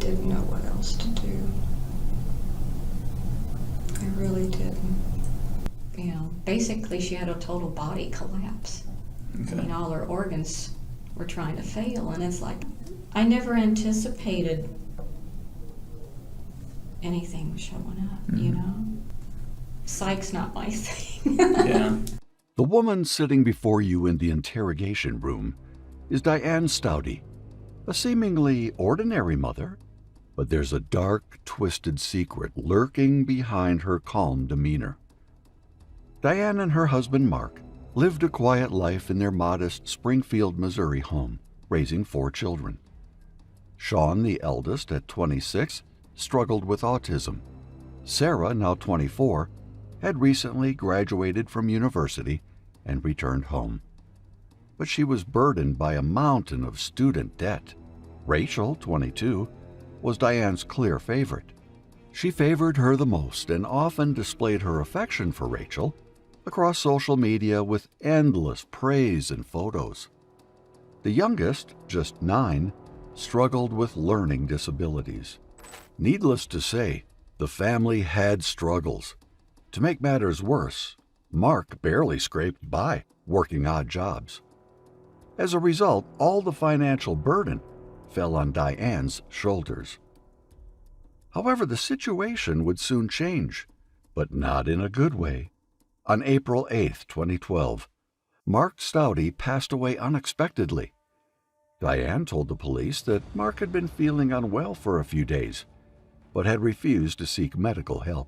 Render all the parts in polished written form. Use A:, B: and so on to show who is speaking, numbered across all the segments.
A: didn't know what else to do. I really didn't. You know, basically she had a total body collapse.
B: Okay.
A: I mean, all her organs were trying to fail, and it's like, I never anticipated anything showing up, you know? Psych's not my thing.
B: Yeah.
C: The woman sitting before you in the interrogation room is Diane Staudte, a seemingly ordinary mother, but there's a dark, twisted secret lurking behind her calm demeanor. Diane and her husband Mark lived a quiet life in their modest Springfield, Missouri home, raising 4 children. Sean, the eldest at 26, struggled with autism. Sarah, now 24, had recently graduated from university and returned home. But she was burdened by a mountain of student debt. Rachel, 22, was Diane's clear favorite. She favored her the most and often displayed her affection for Rachel across social media with endless praise and photos. The youngest, just 9, struggled with learning disabilities. Needless to say, the family had struggles. To make matters worse, Mark barely scraped by, working odd jobs. As a result, all the financial burden fell on Diane's shoulders. However, the situation would soon change, but not in a good way. On April 8, 2012, Mark Staudte passed away unexpectedly. Diane told the police that Mark had been feeling unwell for a few days, but had refused to seek medical help.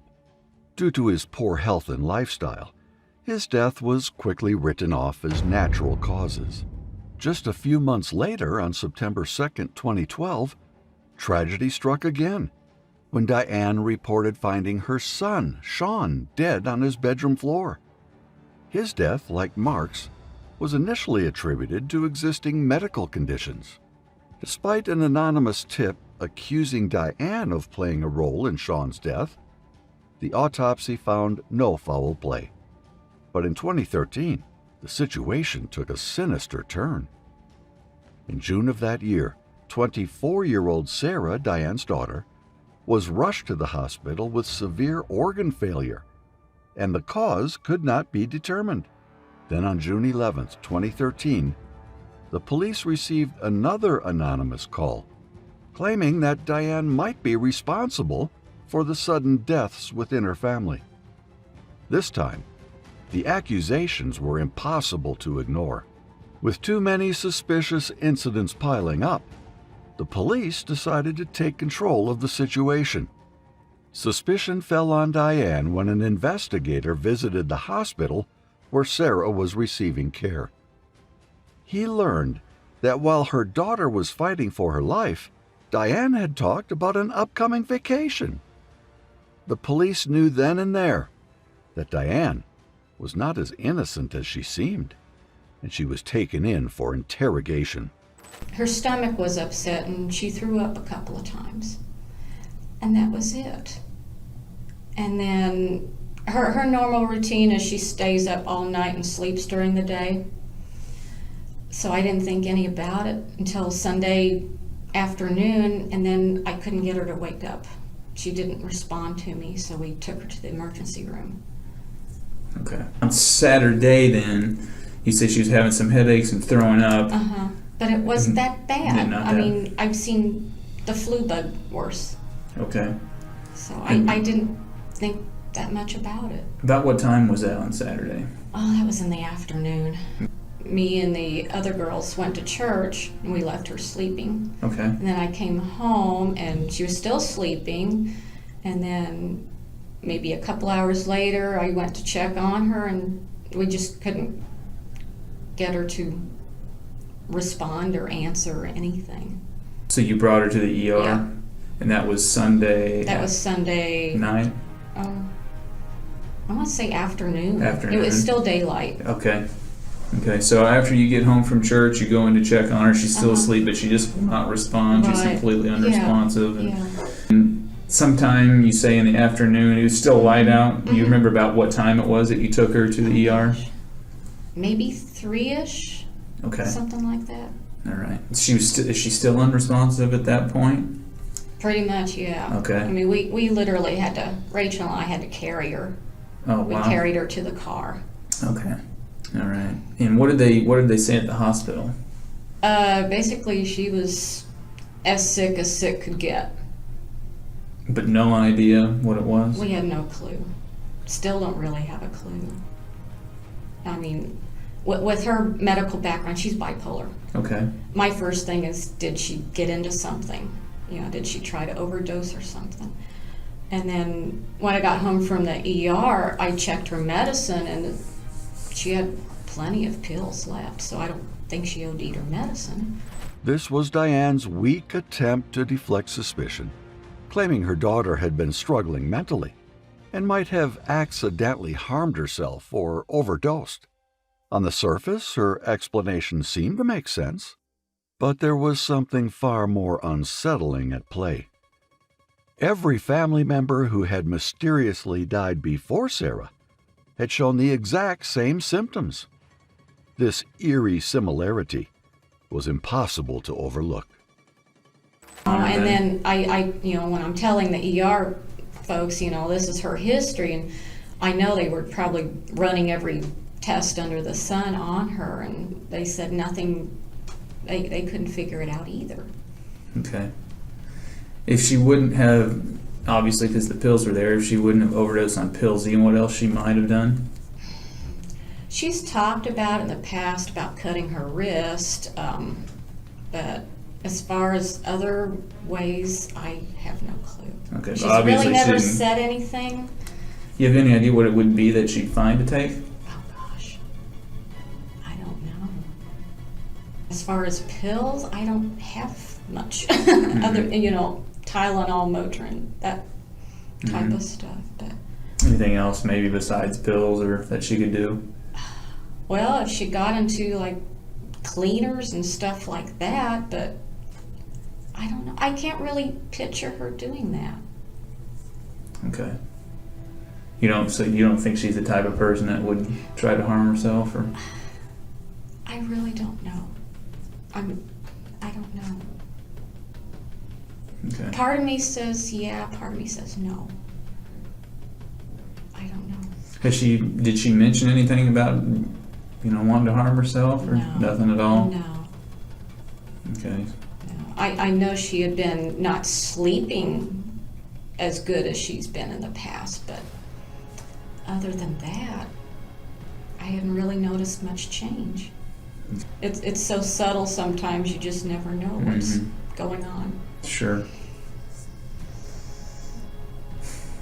C: Due to his poor health and lifestyle, his death was quickly written off as natural causes. Just a few months later, on September 2, 2012, tragedy struck again, when Diane reported finding her son, Sean, dead on his bedroom floor. His death, like Mark's, was initially attributed to existing medical conditions. Despite an anonymous tip accusing Diane of playing a role in Sean's death, the autopsy found no foul play. But in 2013, the situation took a sinister turn. In June of that year, 24-year-old Sarah, Diane's daughter, was rushed to the hospital with severe organ failure, and the cause could not be determined. Then on June 11, 2013, the police received another anonymous call, claiming that Diane might be responsible for the sudden deaths within her family. This time, the accusations were impossible to ignore. With too many suspicious incidents piling up, the police decided to take control of the situation. Suspicion fell on Diane when an investigator visited the hospital where Sarah was receiving care. He learned that while her daughter was fighting for her life, Diane had talked about an upcoming vacation. The police knew then and there that Diane was not as innocent as she seemed, and she was taken in for interrogation.
A: Her stomach was upset and she threw up a couple of times. And that was it. And then her normal routine is she stays up all night and sleeps during the day. So I didn't think any about it until Sunday afternoon, and then I couldn't get her to wake up. She didn't respond to me, so we took her to the emergency room.
B: Okay. On Saturday then, you said she was having some headaches and throwing up.
A: But it wasn't that bad.
B: Not
A: I
B: that.
A: mean, I've seen the flu bug worse.
B: Okay.
A: So I didn't think that much about it.
B: About what time was that on Saturday?
A: Oh, that was in the afternoon. Me and the other girls went to church, and we left her sleeping.
B: Okay.
A: And then I came home, and she was still sleeping. And then maybe a couple hours later, I went to check on her, and we just couldn't get her to respond or answer or anything.
B: So you brought her to the ER?
A: Yeah.
B: And that was Sunday?
A: That was Sunday
B: night?
A: I want to say afternoon.
B: Afternoon.
A: It was still daylight.
B: Okay. Okay, so after you get home from church, you go in to check on her. She's still asleep, but she just will not respond. She's
A: Right.
B: completely unresponsive.
A: Yeah.
B: And sometime you say in the afternoon, it was still light out. Do you remember about what time it was that you took her to the ER?
A: Maybe 3-ish.
B: Okay.
A: Something like that.
B: All right. Is she still unresponsive at that point?
A: Pretty much, yeah.
B: Okay.
A: I mean, we literally had to, Rachel and I had to carry her.
B: Oh,
A: We
B: wow.
A: carried her to the car.
B: Okay. All right. And what did they say at the hospital?
A: Basically, she was as sick could get.
B: But no idea what it was?
A: We had no clue. Still don't really have a clue. I mean, with her medical background, she's bipolar.
B: Okay.
A: My first thing is, did she get into something? You know, did she try to overdose or something? And then when I got home from the ER, I checked her medicine, and she had plenty of pills left, so I don't think she OD'd her medicine.
C: This was Diane's weak attempt to deflect suspicion, claiming her daughter had been struggling mentally and might have accidentally harmed herself or overdosed. On the surface, her explanation seemed to make sense, but there was something far more unsettling at play. Every family member who had mysteriously died before Sarah had shown the exact same symptoms. This eerie similarity was impossible to overlook.
A: And then I, you know, when I'm telling the ER folks, you know, this is her history, and I know they were probably running every test under the sun on her, and they said nothing, they couldn't figure it out either.
B: Okay. If she wouldn't have, obviously because the pills were there, if she wouldn't have overdosed on pills, you know what else she might have done?
A: She's talked about in the past about cutting her wrist, but as far as other ways, I have no clue.
B: Okay,
A: She's
B: but obviously
A: really never
B: she didn't.
A: said anything.
B: You have any idea what it would be that she'd find to take?
A: Oh gosh, I don't know. As far as pills, I don't have much. Other, you know, Tylenol, Motrin, that type of stuff. But
B: Anything else maybe besides pills or that she could do?
A: well, if she got into like cleaners and stuff like that, but I don't know. I can't really picture her doing that.
B: Okay. So you don't think she's the type of person that would try to harm herself, or?
A: I really don't know. I don't know.
B: Okay.
A: Part of me says yeah, part of me says no. I don't know.
B: Did she mention anything about, wanting to harm herself, or
A: No.
B: nothing at all?
A: No.
B: Okay.
A: No. I know she had been not sleeping as good as she's been in the past, but other than that, I haven't really noticed much change. It's so subtle sometimes you just never know what's going on.
B: Sure.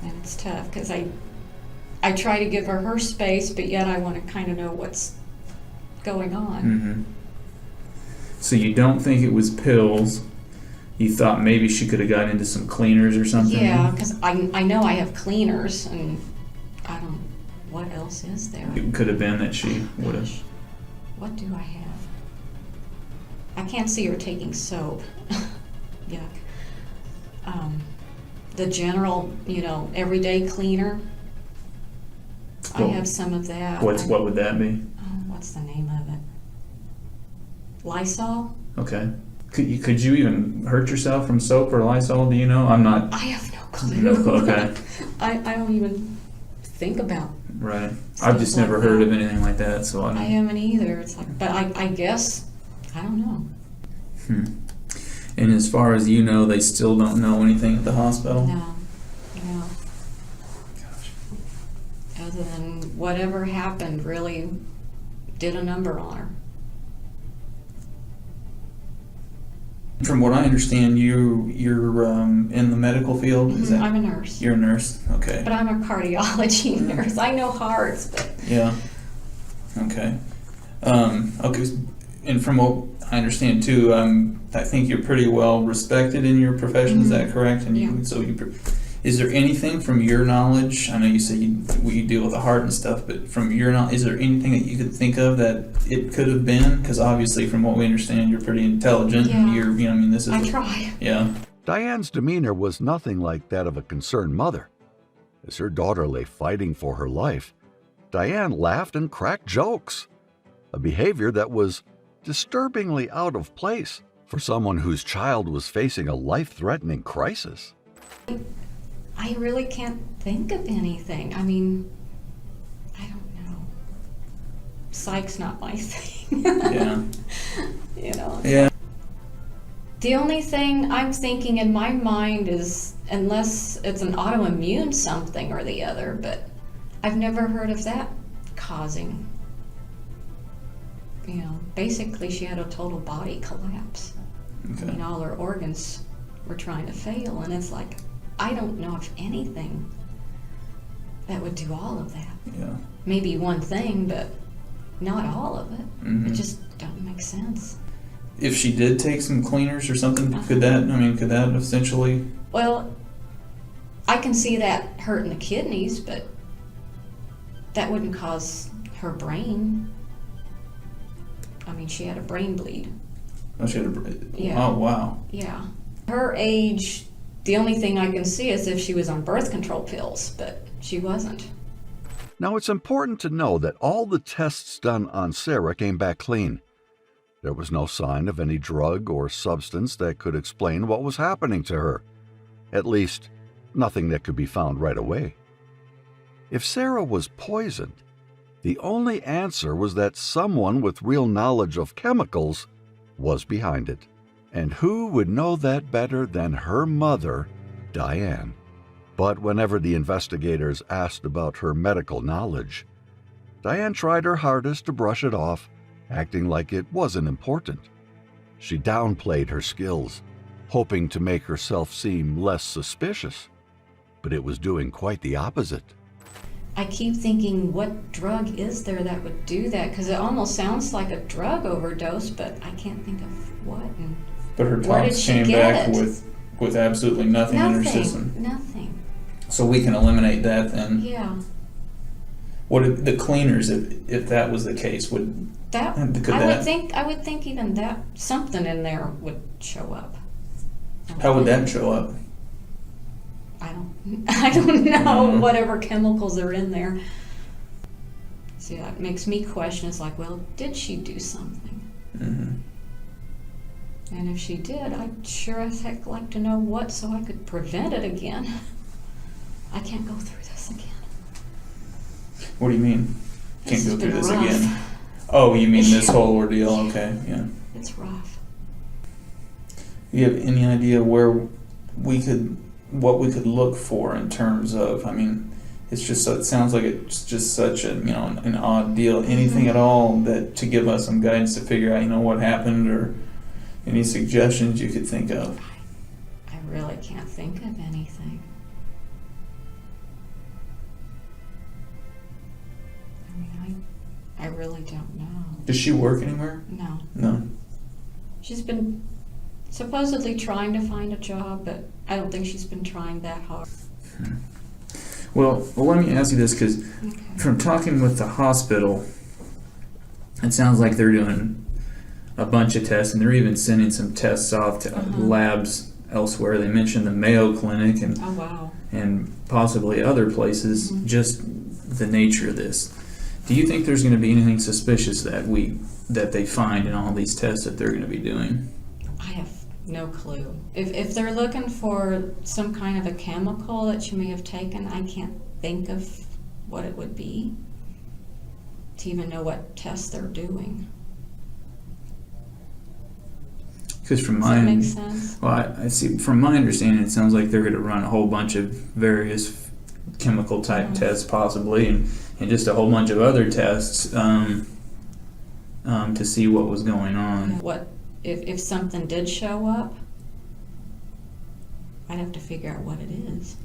A: And it's tough because I try to give her space, but yet I want to kind of know what's going on.
B: Mm-hmm. So you don't think it was pills? You thought maybe she could have gotten into some cleaners or something?
A: Yeah, because I know I have cleaners, and I don't. What else is there?
B: It could have been that she would have.
A: What do I have? I can't see her taking soap. Yuck. The general, everyday cleaner. I
B: Well,
A: have some of that.
B: What would that be?
A: What's the name of it? Lysol?
B: Okay. Could you even hurt yourself from soap or Lysol? Do you know? I'm not.
A: I have no clue.
B: No clue, okay.
A: I don't even think about.
B: Right.
A: Stuff
B: I've just
A: like
B: never heard
A: that.
B: of anything like that, so I
A: I
B: don't.
A: haven't either. It's like, but I guess I don't know.
B: And as far as you know, they still don't know anything at the hospital?
A: No.
B: Gosh.
A: Other than whatever happened really did a number on her.
B: From what I understand, you're in the medical field. Is that?
A: I'm a nurse.
B: You're a nurse. Okay.
A: But I'm a cardiology nurse. I know hearts, but
B: Yeah. Okay. Okay. And from what I understand too, I think you're pretty well respected in your profession. Is that correct? And
A: Yeah.
B: Is there anything from your knowledge? I know you say you deal with the heart and stuff, but from your knowledge, is there anything that you could think of that it could have been? Because obviously, from what we understand, you're pretty intelligent.
A: Yeah.
B: And you're, this is.
A: I try.
B: Yeah.
C: Diane's demeanor was nothing like that of a concerned mother. As her daughter lay fighting for her life, Diane laughed and cracked jokes, a behavior that was disturbingly out of place for someone whose child was facing a life-threatening crisis.
A: I really can't think of anything. I mean, I don't know. Psych's not my thing.
B: Yeah.
A: You know?
B: Yeah.
A: The only thing I'm thinking in my mind is, unless it's an autoimmune something or the other, but I've never heard of that causing, you know, basically she had a total body collapse.
B: Okay.
A: I mean, all her organs were trying to fail, and it's like, I don't know of anything that would do all of that.
B: Yeah.
A: Maybe one thing, but not all of it.
B: Mhm.
A: It just don't make sense.
B: If she did take some cleaners or something, could that essentially?
A: Well, I can see that hurting the kidneys, but that wouldn't cause her brain. I mean, she had a brain bleed.
B: Oh, she had
A: Yeah.
B: Oh, wow.
A: Yeah. Her age, the only thing I can see is if she was on birth control pills, but she wasn't.
C: Now, it's important to know that all the tests done on Sarah came back clean. There was no sign of any drug or substance that could explain what was happening to her. At least, nothing that could be found right away. If Sarah was poisoned, the only answer was that someone with real knowledge of chemicals was behind it. And who would know that better than her mother, Diane? But whenever the investigators asked about her medical knowledge, Diane tried her hardest to brush it off, acting like it wasn't important. She downplayed her skills, hoping to make herself seem less suspicious, but it was doing quite the opposite.
A: I keep thinking, what drug is there that would do that? Because it almost sounds like a drug overdose, but I can't think of what. And
B: But her
A: where did
B: tox
A: she
B: came
A: get
B: back
A: it?
B: with absolutely nothing in her system.
A: Nothing.
B: So we can eliminate that then.
A: Yeah.
B: What if the cleaners, if that was the case, would
A: That
B: Could
A: I
B: that-
A: would think even that something in there would show up.
B: how would that show up?
A: I don't know
B: Mhm.
A: whatever chemicals are in there. See, that makes me question. It's like, well, did she do something?
B: Mm-hmm.
A: And if she did, I'd sure as heck like to know what, so I could prevent it again. I can't go through this again.
B: What do you mean? Can't
A: This
B: go
A: has
B: through
A: been
B: this
A: rough.
B: again. Oh, you mean this whole ordeal? Okay, yeah.
A: It's rough.
B: You have any idea what we could look for in terms of? I mean, it's just it sounds like it's just such a an odd deal. Anything at all that to give us some guidance to figure out what happened, or any suggestions you could think of?
A: I really can't think of anything. I mean, I really don't know.
B: Does she work anywhere?
A: No.
B: No.
A: She's been supposedly trying to find a job, but I don't think she's been trying that hard.
B: Well, let me ask you this, because
A: Okay.
B: from talking with the hospital, it sounds like they're doing a bunch of tests, and they're even sending some tests off to labs elsewhere. They mentioned the Mayo Clinic and
A: Oh, wow.
B: and possibly other places.
A: Mhm.
B: Just the nature of this. Do you think there's going to be anything suspicious that they find in all these tests that they're going to be doing?
A: I have no clue. If they're looking for some kind of a chemical that she may have taken, I can't think of what it would be to even know what tests they're doing.
B: Because from
A: Does
B: my
A: that make sense?
B: well, I see. From my understanding, it sounds like they're going to run a whole bunch of various chemical type tests, possibly, and just a whole bunch of other tests to see what was going on.
A: What if something did show up? I'd have to figure out what it is,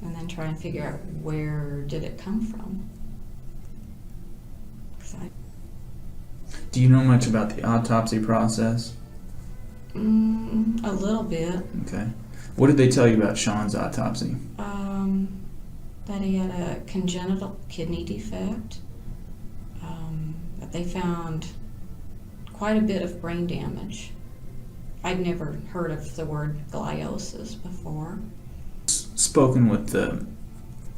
A: and then try and figure out where did it come from. 'Cause
B: Do you know much about the autopsy process?
A: a little bit.
B: Okay. What did they tell you about Sean's autopsy?
A: That he had a congenital kidney defect. That they found quite a bit of brain damage. I'd never heard of the word gliosis before.
B: Spoken with the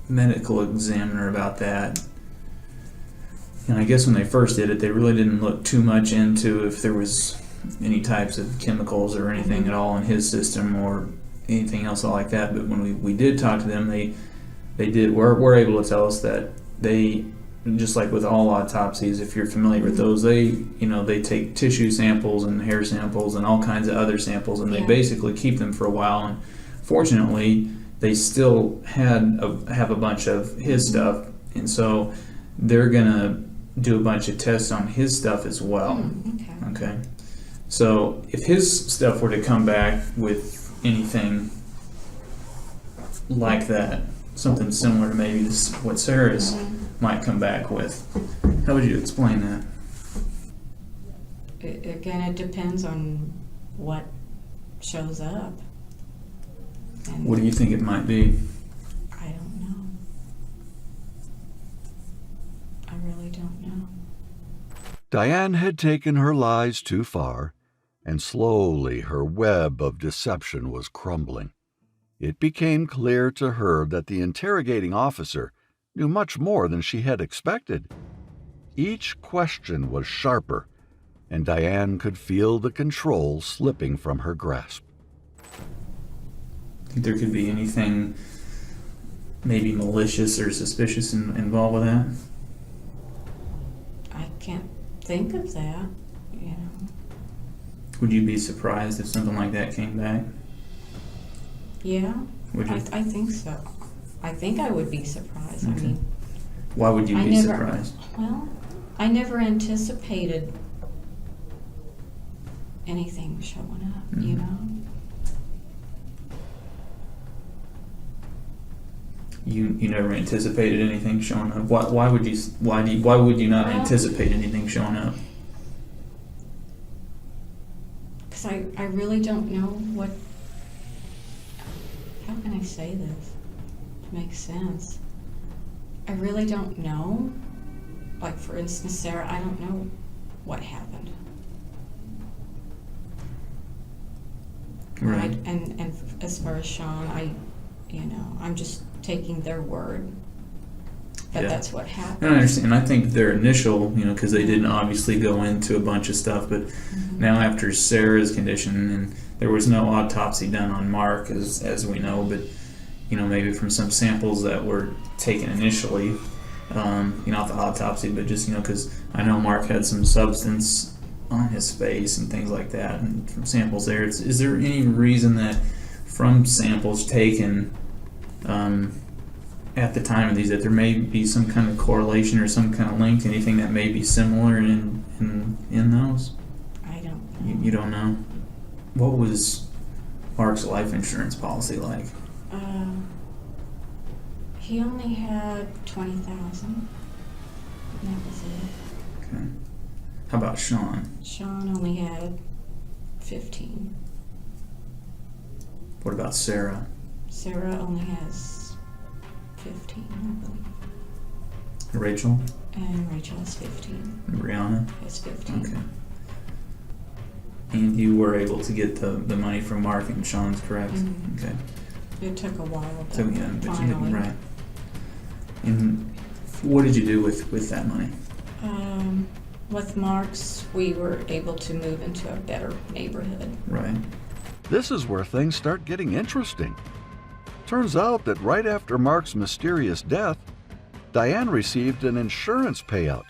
B: medical examiner about that. And I guess when they first did it, they really didn't look too much into if there was any types of chemicals or anything at all in his system or anything else like that. But when we did talk to them, they were able to tell us that they, just like with all autopsies, if you're familiar with those, they take tissue samples and hair samples and all kinds of other samples, and they basically keep them for a while. And fortunately, they still have a bunch of his stuff, and so they're gonna do a bunch of tests on his stuff as well. Okay. So if his stuff were to come back with anything like that, something similar to maybe what Sarah's might come back with, how would you explain that?
A: Again, it depends on what shows up. And
B: What do you think it might be?
A: I don't know. I really don't know.
C: Diane had taken her lies too far, and slowly her web of deception was crumbling. It became clear to her that the interrogating officer knew much more than she had expected. Each question was sharper, and Diane could feel the control slipping from her grasp.
B: Think there could be anything maybe malicious or suspicious involved with that?
A: I can't think of that, you know.
B: Would you be surprised if something like that came back?
A: Yeah,
B: Would you?
A: I think so. I think I would be surprised.
B: Okay.
A: I mean,
B: Why would you be surprised?
A: Well, I never anticipated anything showing up, you know?
B: You never anticipated anything showing up. Why would you not anticipate anything showing up?
A: Because I really don't know what, how can I say this to make sense? I really don't know. Like, for instance, Sarah, I don't know what happened.
B: Right.
A: And as far as Sean, I'm just taking their word that that's what happened.
B: And I understand. I think their initial, because they didn't obviously go into a bunch of stuff, but now after Sarah's condition, and there was no autopsy done on Mark, as we know, but maybe from some samples that were taken initially, not the autopsy, but just because I know Mark had some substance on his face and things like that, and from samples there, is there any reason that from samples taken at the time of these that there may be some kind of correlation or some kind of link to anything that may be similar in those?
A: I don't know.
B: You don't know? What was Mark's life insurance policy like?
A: He only had $20,000. And that was it.
B: Okay. How about Sean?
A: Sean only had 15.
B: What about Sarah?
A: Sarah only has 15, I believe.
B: Rachel?
A: And Rachel has 15.
B: And Brianna?
A: Has 15.
B: Okay. And you were able to get the money from Mark and Sean's, correct?
A: Mhm.
B: Okay.
A: It took a while, but
B: So yeah, but you
A: finally.
B: didn't, right. And what did you do with that money?
A: With Mark's, we were able to move into a better neighborhood.
B: Right.
C: This is where things start getting interesting. Turns out that right after Mark's mysterious death, Diane received an insurance payout,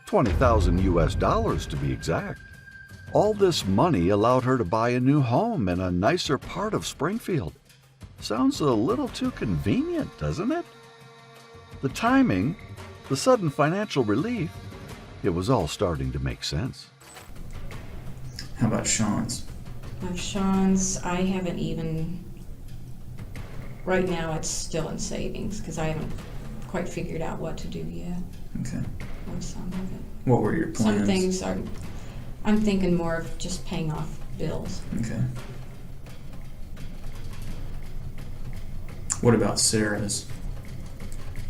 C: $20,000 to be exact. All this money allowed her to buy a new home in a nicer part of Springfield. Sounds a little too convenient, doesn't it? The timing, the sudden financial relief, it was all starting to make sense.
B: How about Sean's?
A: With Sean's, I haven't even, right now it's still in savings because I haven't quite figured out what to do yet
B: Okay.
A: with some of it.
B: What were your plans?
A: Some things I'm thinking more of just paying off bills.
B: Okay. What about Sarah's?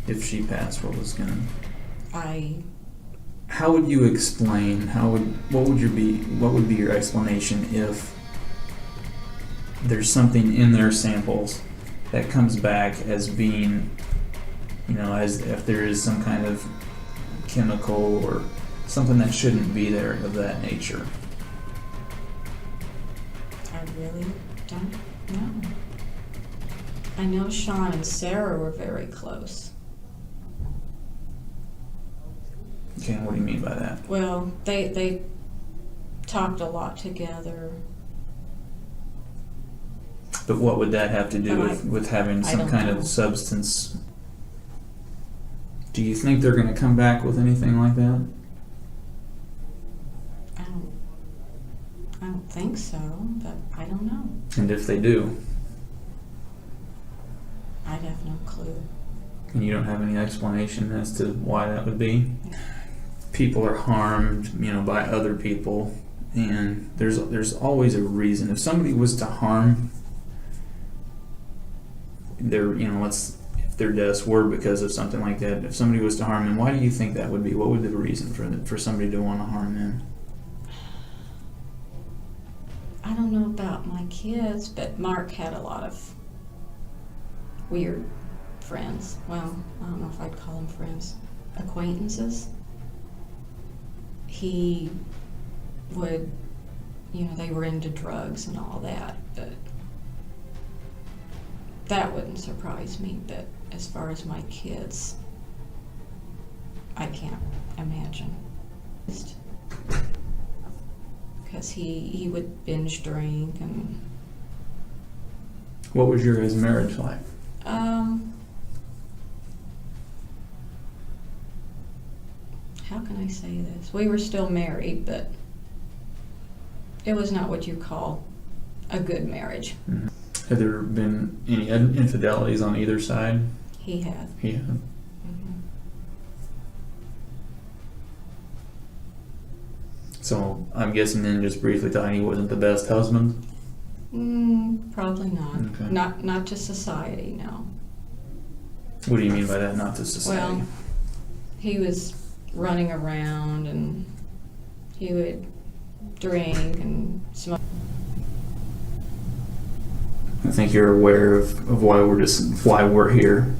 B: If she passed, what was gonna? How would you explain? What would be your explanation if there's something in their samples that comes back as being, as if there is some kind of chemical or something that shouldn't be there of that nature?
A: I really don't know. I know Sean and Sarah were very close.
B: Okay, and what do you mean by that?
A: Well, they talked a lot together.
B: But what would that have to do
A: But
B: with having
A: I
B: some
A: don't
B: kind
A: know.
B: of substance? Do you think they're going to come back with anything like that?
A: I don't think so, but I don't know.
B: And if they do,
A: I'd have no clue.
B: and you don't have any explanation as to why that would be? People are harmed, by other people, and there's always a reason. If somebody was to harm if their deaths were because of something like that, if somebody was to harm them, why do you think that would be? What would be the reason for somebody to want to harm them?
A: I don't know about my kids, but Mark had a lot of weird friends. Well, I don't know if I'd call them friends. Acquaintances. He would, they were into drugs and all that, but that wouldn't surprise me. But as far as my kids, I can't imagine. Because he would binge drink and
B: What was your guys' marriage like?
A: how can I say this? We were still married, but it was not what you call a good marriage.
B: Mm-hmm. Have there been any infidelities on either side?
A: He had.
B: Yeah.
A: Mm-hmm.
B: So I'm guessing then, just briefly, Diane, he wasn't the best husband?
A: Probably not.
B: Okay.
A: Not to society, no.
B: What do you mean by that, not to society?
A: Well, he was running around and he would drink and smoke.
B: I think you're aware of why we're here.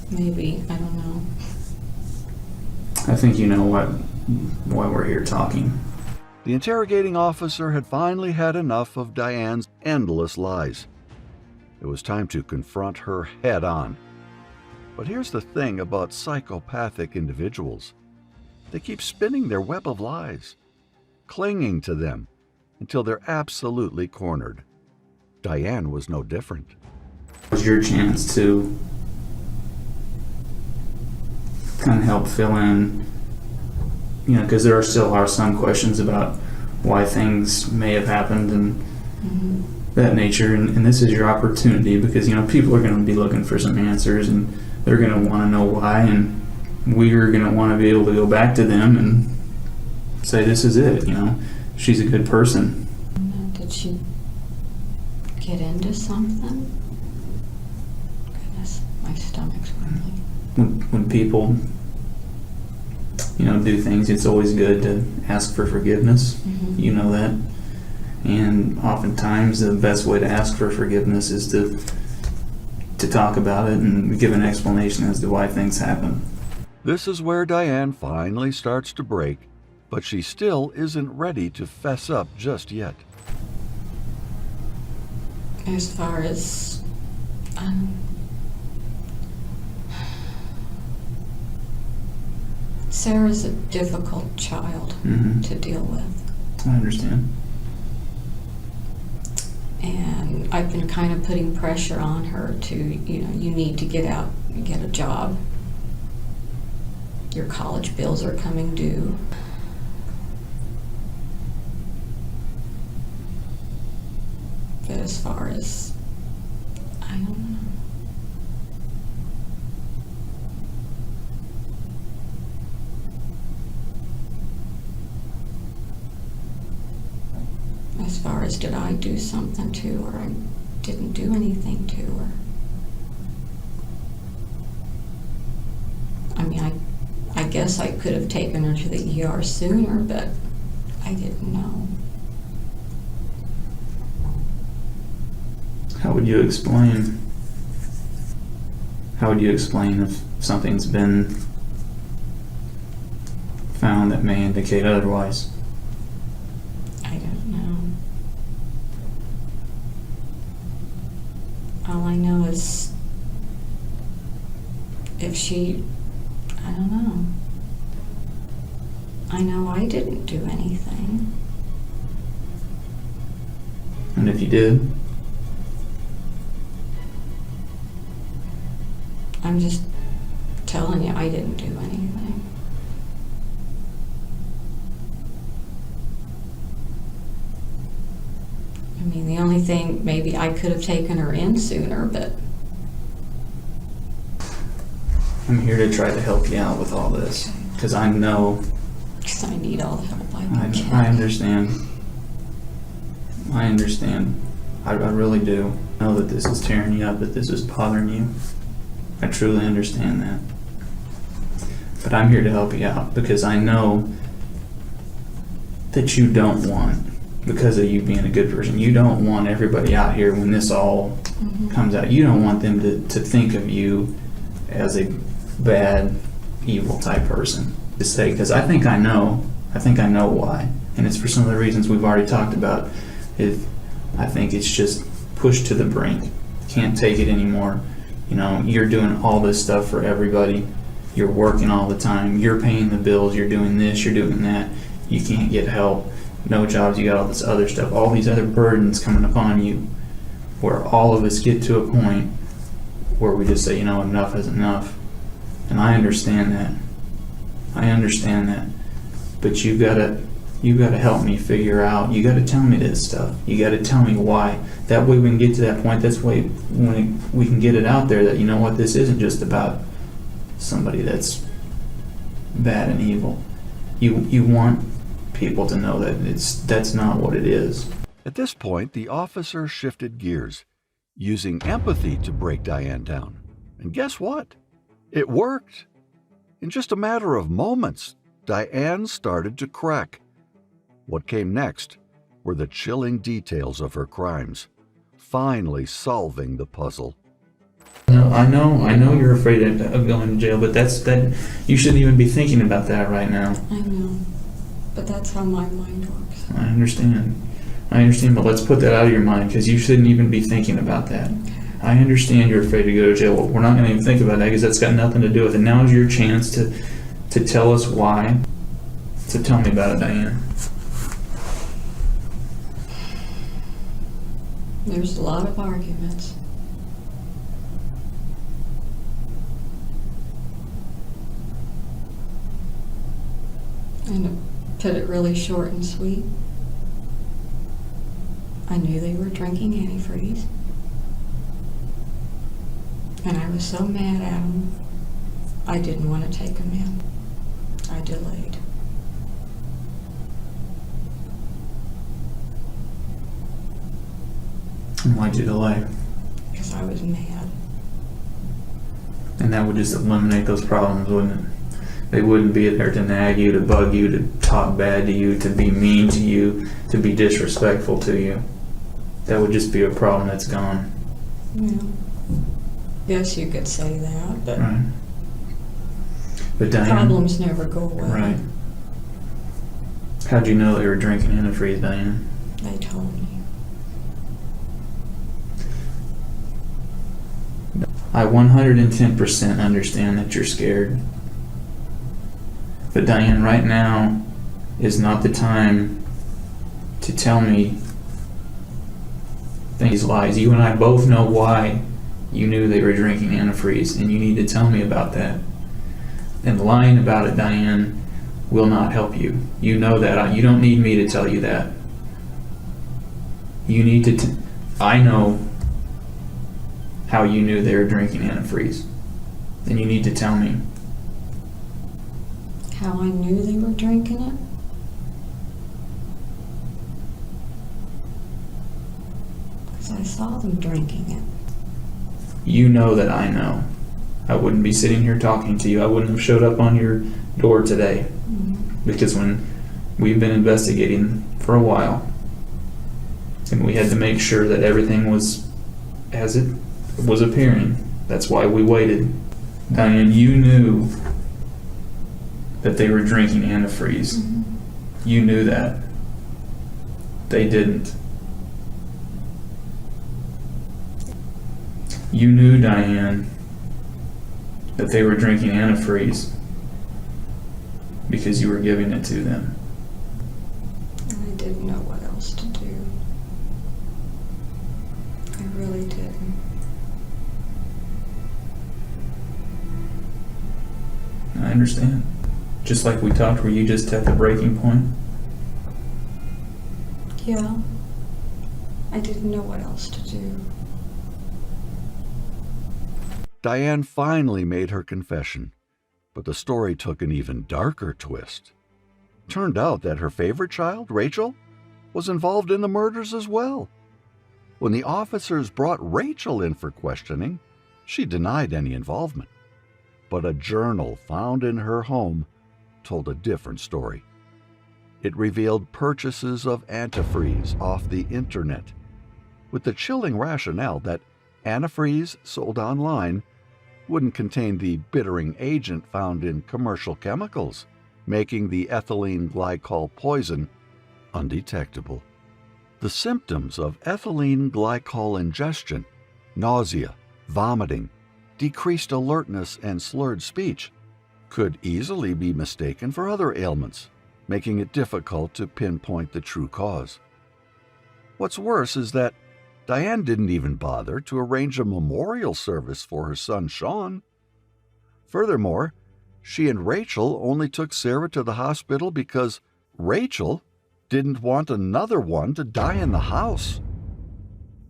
A: Maybe, I don't know.
C: I think you know why we're here talking. The interrogating officer had finally had enough of Diane's endless lies. It was time to confront her head on. But here's the thing about psychopathic individuals. They keep spinning their web of lies, clinging to them until they're absolutely cornered. Diane was no different.
B: It was your chance to kind of help fill in, because there still are some questions about why things may have happened and that nature, and this is your opportunity, because people are going to be looking for some answers and they're going to want to know why, and we're going to want to be able to go back to them and say, this is it, she's a good person.
A: Did she get into something? Goodness, my stomach's rumbling.
B: When people do things, it's always good to ask for forgiveness. You know that. And oftentimes the best way to ask for forgiveness is to talk about it and give an explanation as to why things happen.
C: This is where Diane finally starts to break, but she still isn't ready to fess up just yet.
A: As far as Sarah's a difficult child to deal with.
B: I understand.
A: And I've been kind of putting pressure on her to, you need to get out and get a job. Your college bills are coming due. But as far as, I don't know. As far as did I do something to her, I didn't do anything to her. I mean, I guess I could have taken her to the ER sooner, but I didn't know.
B: How would you explain if something's been found that may indicate otherwise?
A: I don't know. All I know is if she, I don't know. I know I didn't do anything.
B: And if you did?
A: I'm just telling you I didn't do anything. I mean, the only thing, maybe I could have taken her in sooner, but
B: I'm here to try to help you out with all this, because I know,
A: because I need all the help I can get.
B: I understand. I understand. I really do. I know that this is tearing you up, that this is bothering you. I truly understand that. But I'm here to help you out, because I know that you don't want, because of you being a good person, you don't want everybody out here, when this all comes out, you don't want them to think of you as a bad, evil type person. To say, because I think I know why. And it's for some of the reasons we've already talked about. I think it's just pushed to the brink. Can't take it anymore. You know, you're doing all this stuff for everybody. You're working all the time. You're paying the bills. You're doing this. You're doing that. You can't get help. No jobs. You got all this other stuff. All these other burdens coming upon you, where all of us get to a point where we just say, you know, enough is enough. And I understand that. But you gotta help me figure out. You gotta tell me this stuff. You gotta tell me why. That way we can get to that point. That's way when we can get it out there that, you know what, this isn't just about somebody that's bad and evil. You want people to know that that's not what it is.
C: At this point, the officer shifted gears, using empathy to break Diane down. And guess what? It worked. In just a matter of moments, Diane started to crack. What came next were the chilling details of her crimes, finally solving the puzzle.
B: No, I know you're afraid of going to jail, but that you shouldn't even be thinking about that right now.
A: I know, but that's how my mind works.
B: I understand, but let's put that out of your mind, because you shouldn't even be thinking about that. I understand you're afraid to go to jail. Well, we're not going to even think about that, because that's got nothing to do with it. Now is your chance to tell us why. So tell me about it, Diane.
A: There's a lot of arguments. And to put it really short and sweet, I knew they were drinking antifreeze. And I was so mad at them, I didn't want to take them in. I delayed.
B: And why'd you delay?
A: Because I was mad.
B: And that would just eliminate those problems, wouldn't it? They wouldn't be there to nag you, to bug you, to talk bad to you, to be mean to you, to be disrespectful to you. That would just be a problem that's gone.
A: Yeah. Yes, you could say that, but
B: Right. But Diane,
A: problems never go away.
B: right. How'd you know they were drinking antifreeze, Diane?
A: They told me.
B: I 110% understand that you're scared. But Diane, right now is not the time to tell me these lies. You and I both know why you knew they were drinking antifreeze, and you need to tell me about that. And lying about it, Diane, will not help you. You know that. You don't need me to tell you that. You need to I know how you knew they were drinking antifreeze. Then you need to tell me.
A: How I knew they were drinking it? Because I saw them drinking it.
B: You know that I know. I wouldn't be sitting here talking to you. I wouldn't have showed up on your door today. Because when we've been investigating for a while, and we had to make sure that everything was as it was appearing. That's why we waited. Diane, you knew that they were drinking antifreeze.
A: Mhm.
B: You knew that. They didn't. You knew, Diane, that they were drinking antifreeze because you were giving it to them.
A: I didn't know what else to do. I really didn't.
B: I understand. Just like we talked, were you just at the breaking point?
A: Yeah. I didn't know what else to do.
C: Diane finally made her confession, but the story took an even darker twist. Turned out that her favorite child, Rachel, was involved in the murders as well. When the officers brought Rachel in for questioning, she denied any involvement. But a journal found in her home told a different story. It revealed purchases of antifreeze off the internet, with the chilling rationale that antifreeze sold online wouldn't contain the bittering agent found in commercial chemicals, making the ethylene glycol poison undetectable. The symptoms of ethylene glycol ingestion, nausea, vomiting, decreased alertness, and slurred speech, could easily be mistaken for other ailments, making it difficult to pinpoint the true cause. What's worse is that Diane didn't even bother to arrange a memorial service for her son Sean. Furthermore, she and Rachel only took Sarah to the hospital because Rachel didn't want another one to die in the house.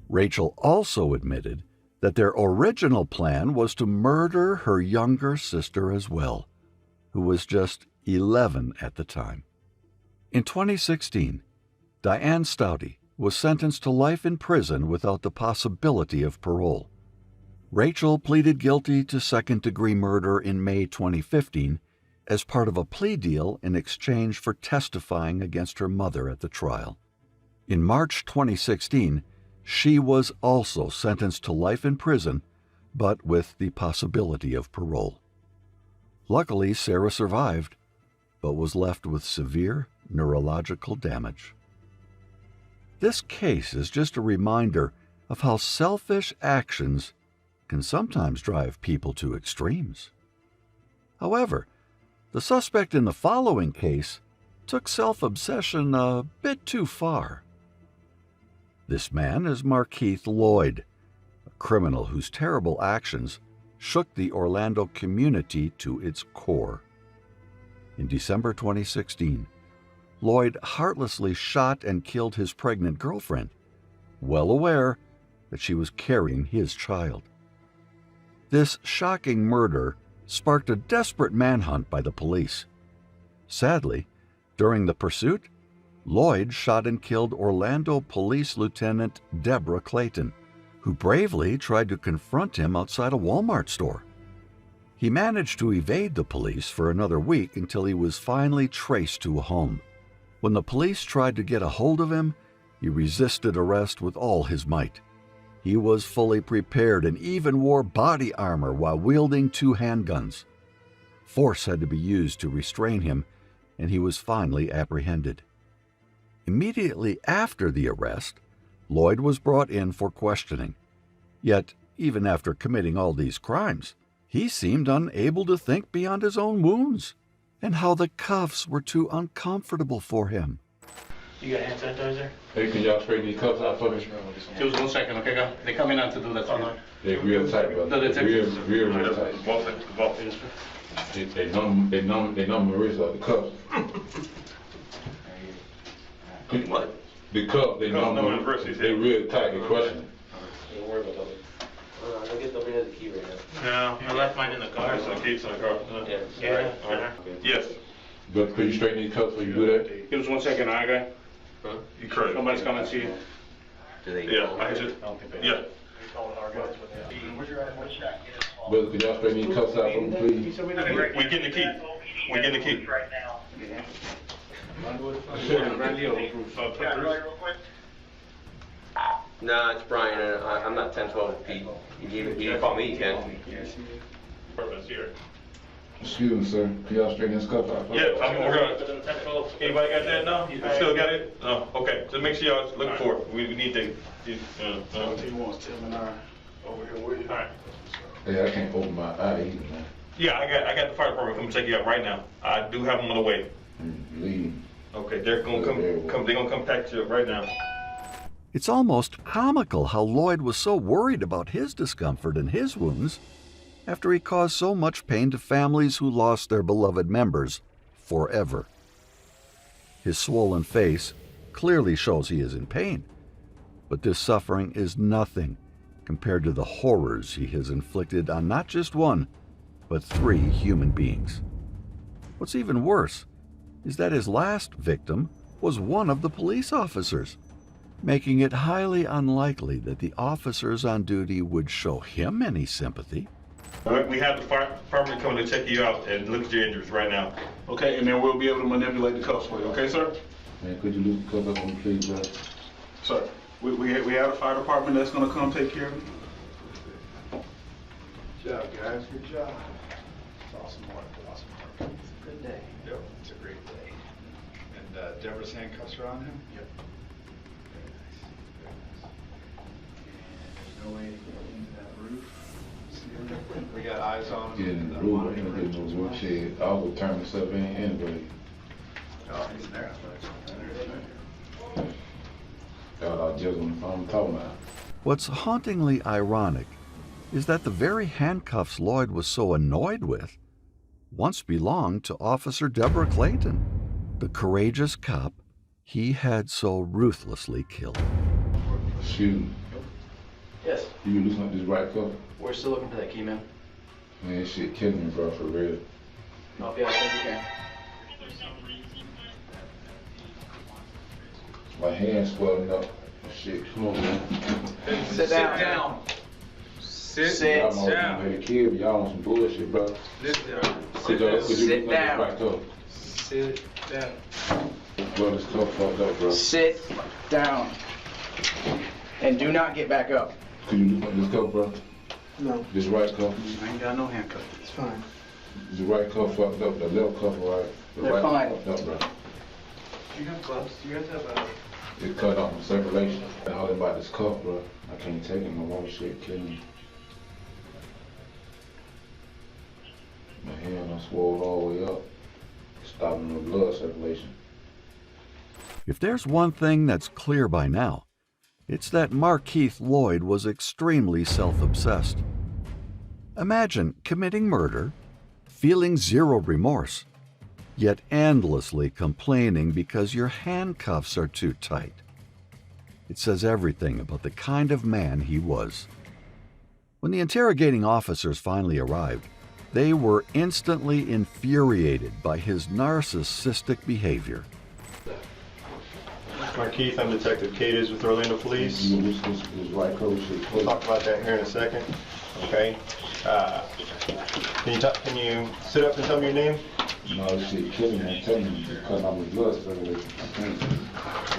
C: Rachel also admitted that their original plan was to murder her younger sister as well, who was just 11 at the time. In 2016, Diane Staudte was sentenced to life in prison without the possibility of parole. Rachel pleaded guilty to second-degree murder in May 2015 as part of a plea deal in exchange for testifying against her mother at the trial. In March 2016, she was also sentenced to life in prison, but with the possibility of parole. Luckily, Sarah survived, but was left with severe neurological damage. This case is just a reminder of how selfish actions can sometimes drive people to extremes. However, the suspect in the following case took self-obsession a bit too far. This man is Markeith Lloyd, a criminal whose terrible actions shook the Orlando community to its core. In December 2016, Lloyd heartlessly shot and killed his pregnant girlfriend, well aware that she was carrying his child. This shocking murder sparked a desperate manhunt by the police. Sadly, during the pursuit, Lloyd shot and killed Orlando Police Lieutenant Deborah Clayton, who bravely tried to confront him outside a Walmart store. He managed to evade the police for another week until he was finally traced to a home. When the police tried to get a hold of him, he resisted arrest with all his might. He was fully prepared and even wore body armor while wielding 2 handguns. Force had to be used to restrain him, and he was finally apprehended. Immediately after the arrest, Lloyd was brought in for questioning. Yet, even after committing all these crimes, he seemed unable to think beyond his own wounds and how the cuffs were too uncomfortable for him.
D: You got hand sanitizer?
E: Hey, can y'all straighten these cuffs out for me?
D: Just 1 second, okay, go. They coming out to do that.
E: They're real tight, brother.
D: No, they're
E: real tight. They numb my wrist out, the cuffs.
D: What?
E: The cuff, they numb my wrist. They real tight, they're crushing.
D: Don't worry about that. I guess nobody has the key right now. No, I left mine in the car.
E: So the key's in the car.
D: Yeah.
E: Yes. But could you straighten these cuffs when you do that?
D: Give us 1 second, all right, guy?
E: Huh? You correct.
D: Somebody's coming to see you.
F: Do they?
E: Yeah, I just, yeah. Brother, could y'all straighten these cuffs out for me, please?
D: We getting the key. We getting the key. Right now.
F: Nah, it's Brian. I'm not 1012 Pete. You didn't call me, Ken.
E: Purpose here. Excuse me, sir. Can y'all straighten this cuff out?
G: Yeah, we're gonna. Anybody got that now? You still got it? Oh, okay. Just make sure y'all look for it. We need to.
H: What you want, Tim and I over here with you?
G: All right.
E: Yeah, I can't open my eye either, man.
G: Yeah, I got the fire department coming to check you out right now. I do have them on the way.
E: Leave.
G: Okay, they're gonna come. They're gonna come pack you up right now.
C: It's almost comical how Lloyd was so worried about his discomfort and his wounds after he caused so much pain to families who lost their beloved members forever. His swollen face clearly shows he is in pain, but this suffering is nothing compared to the horrors he has inflicted on not just one, but 3 human beings. What's even worse is that his last victim was one of the police officers, making it highly unlikely that the officers on duty would show him any sympathy.
G: All right, we have the fire department coming to check you out and look at your injuries right now.
H: Okay, and then we'll be able to manipulate the cuffs for you. Okay, sir?
E: Man, could you lose the cuff up on me, please, bro?
H: Sir, we have a fire department that's gonna come take care of you. Good job, guys. Good job.
I: It's awesome work. Awesome work. It's a good day. Yep, it's a great day. And Deborah's handcuffs are on him? Yep. Very nice. Very nice. And there's no way to get into that roof. We got eyes on him.
E: Get in the room, I can't get no wheelchair. I'll go turn myself in anyway.
I: Oh, he's there.
E: Y'all just on the phone talking about.
C: What's hauntingly ironic is that the very handcuffs Lloyd was so annoyed with once belonged to Officer Deborah Clayton, the courageous cop he had so ruthlessly killed.
E: Shoot.
I: Yes.
E: You loosen up this right cuff?
I: We're still looking for that key, man.
E: Man, this shit killing me, bro, for real.
I: I'll be out there if you can.
E: My hand's swelling up. Shit, come on, man.
I: Sit down. Sit
E: Y'all
I: down.
E: made a kid, y'all on some bullshit, bro.
I: Sit down.
E: Could you loosen up this
I: down.
E: right cuff?
I: Sit down.
E: Bro, this cuff fucked up, bro.
J: Sit down. And do not get back up.
E: Could you loosen up this cuff, bro?
J: No.
E: This right cuff?
J: I ain't got no handcuff. It's fine.
E: The right cuff fucked up, the left cuff, right? The
J: They're
E: right
J: fine.
E: fucked up, bro.
I: Do you have gloves? Do you guys have
E: It cut off my circulation. All about this cuff, bro. I can't take it. My mom shit killing me. My hand, I swole all the way up, stopping the blood circulation.
C: If there's one thing that's clear by now, it's that Markeith Lloyd was extremely self-obsessed. Imagine committing murder, feeling zero remorse, yet endlessly complaining because your handcuffs are too tight. It says everything about the kind of man he was. When the interrogating officers finally arrived, they were instantly infuriated by his narcissistic behavior.
K: Markeith, I'm Detective Cadiz with Orlando Police.
E: This right cuff shit.
K: We'll talk about that here in a second. Okay. Can you sit up and tell me your name?
E: No, this shit killing me. I'm telling you, it's cutting off my blood circulation. I can't.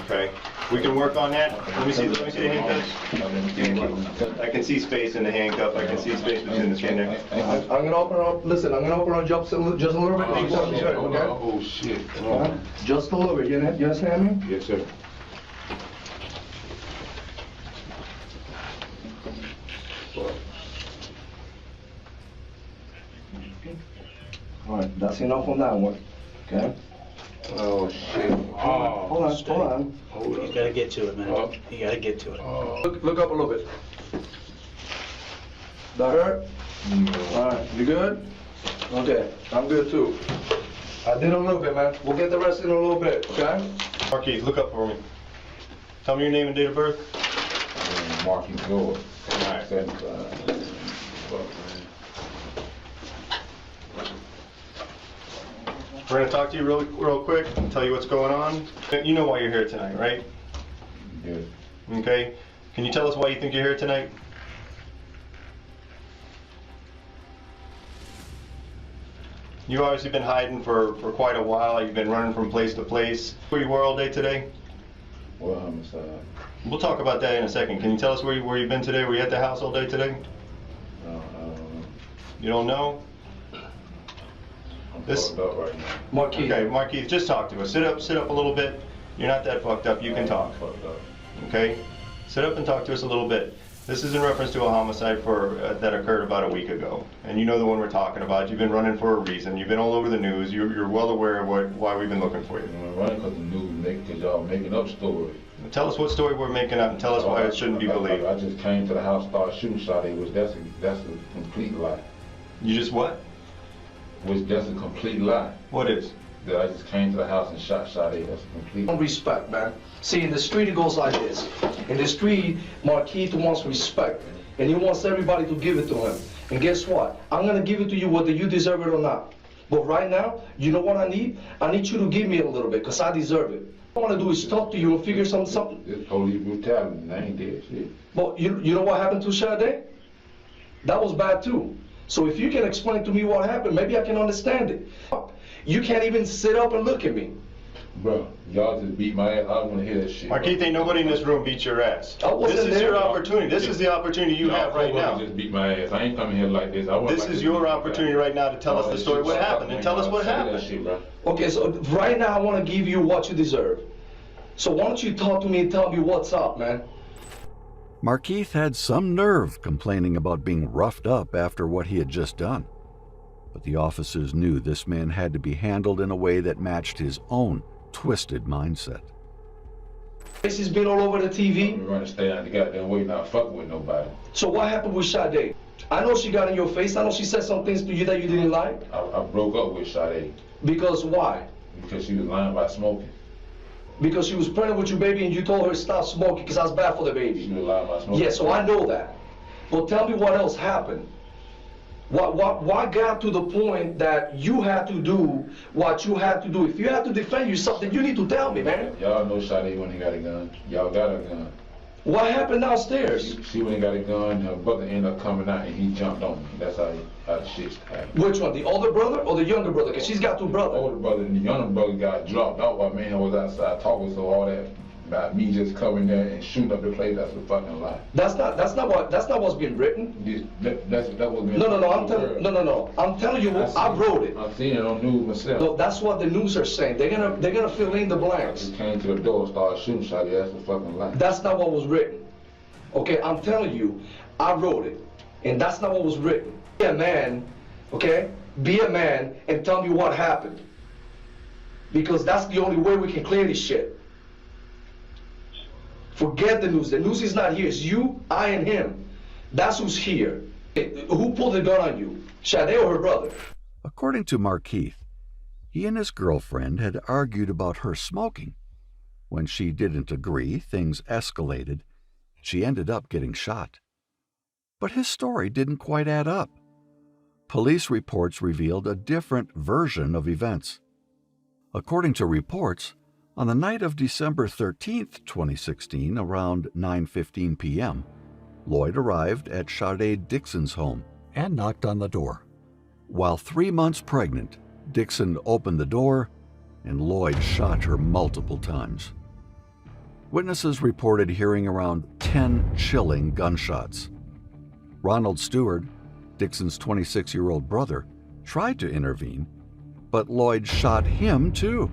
K: Okay. We can work on that. Let me see the handcuffs. I can see space in the handcuff. I can see space between the chain there.
J: I'm gonna open up. Listen, I'm gonna open up just a little bit.
E: Oh shit.
J: Just a little bit. You understand me?
E: Yes, sir.
J: All right, that's enough on that one. Okay.
E: Oh shit.
J: Hold on.
L: You gotta get to it, man. You gotta get to it.
J: Look up a little bit. That hurt? All right, you good? Okay, I'm good too. I did a little bit, man. We'll get the rest in a little bit, okay?
K: Markeith, look up for me. Tell me your name and date of birth.
E: Markeith Lloyd.
K: All right.
E: 75.
K: We're gonna talk to you real quick and tell you what's going on. You know why you're here tonight, right?
E: Yeah.
K: Okay. Can you tell us why you think you're here tonight? You've obviously been hiding for quite a while. You've been running from place to place. Where you were all day today?
E: What homicide?
K: We'll talk about that in a second. Can you tell us where you've been today? Were you at the house all day today?
E: I don't know.
K: You don't know? This.
E: Fucked up right now.
J: Markeith.
K: Okay, Markeith, just talk to us. Sit up a little bit. You're not that fucked up. You can talk.
E: Fucked up.
K: Okay? Sit up and talk to us a little bit. This is in reference to a homicide that occurred about a week ago. And you know the one we're talking about. You've been running for a reason. You've been all over the news. You're well aware of why we've been looking for you.
E: I'm running because the news because y'all making up stories.
K: Tell us what story we're making up and tell us why it shouldn't be believed.
E: I just came to the house, started shooting Staudte. That's a complete lie.
K: You just what?
E: That's a complete lie.
K: What is?
E: That I just came to the house and shot Staudte. That's a complete lie.
J: Respect, man. See, in the street it goes like this. In the street, Markeith wants respect, and he wants everybody to give it to him. And guess what? I'm gonna give it to you whether you deserve it or not. But right now, you know what I need? I need you to give me a little bit, because I deserve it. What I want to do is talk to you and figure something.
E: It's police brutality, and I ain't dead shit.
J: But you know what happened to Staudte? That was bad too. So if you can explain to me what happened, maybe I can understand it. You can't even sit up and look at me.
E: Bro, y'all just beat my ass. I don't want to hear that shit.
K: Markeith, ain't nobody in this room beat your ass.
J: This
K: is your opportunity. This is the opportunity you have right now.
E: Just beat my ass. I ain't coming here like this.
K: This is your opportunity right now to tell us the story. What happened? And tell us what happened.
J: Okay, so right now I want to give you what you deserve. So why don't you talk to me and tell me what's up, man?
C: Markeith had some nerve complaining about being roughed up after what he had just done. But the officers knew this man had to be handled in a way that matched his own twisted mindset.
J: This has been all over the TV.
E: I'm gonna stay out the goddamn way, not fuck with nobody.
J: So what happened with Staudte? I know she got in your face. I know she said some things to you that you didn't like.
E: I broke up with Staudte.
J: Because why?
E: Because she was lying about smoking.
J: Because she was pregnant with your baby and you told her stop smoking because that's bad for the baby.
E: She was lying about smoking.
J: Yeah, so I know that. But tell me what else happened. Why got to the point that you had to do what you had to do? If you had to defend yourself, then you need to tell me, man.
E: Y'all know Staudte when he got a gun. Y'all got a gun.
J: What happened downstairs?
E: She when he got a gun, her brother ended up coming out and he jumped on me. That's how the shit happened.
J: Which one, the older brother or the younger brother? Because she's got two brothers.
E: The older brother and the younger brother got dropped out while man was outside talking, so all that about me just coming there and shooting up the place, that's a fucking lie.
J: That's not what's been written.
E: That was
J: No. I'm telling you what I wrote it.
E: I've seen it on news myself.
J: No, that's what the news are saying. They're gonna fill in the blanks.
E: I just came to the door and started shooting Staudte. That's a fucking lie.
J: That's not what was written. Okay, I'm telling you, I wrote it, and that's not what was written. Be a man, okay? Be a man and tell me what happened. Because that's the only way we can clear this shit. Forget the news. The news is not here. It's you, I, and him. That's who's here. Who pulled the gun on you? Staudte or her brother?
C: According to Markeith, he and his girlfriend had argued about her smoking. When she didn't agree, things escalated. She ended up getting shot. But his story didn't quite add up. Police reports revealed a different version of events. According to reports, on the night of December 13th, 2016, around 9:15 p.m., Lloyd arrived at Staudte Dixon's home and knocked on the door. While 3 months pregnant, Dixon opened the door and Lloyd shot her multiple times. Witnesses reported hearing around 10 chilling gunshots. Ronald Stewart, Dixon's 26-year-old brother, tried to intervene, but Lloyd shot him too.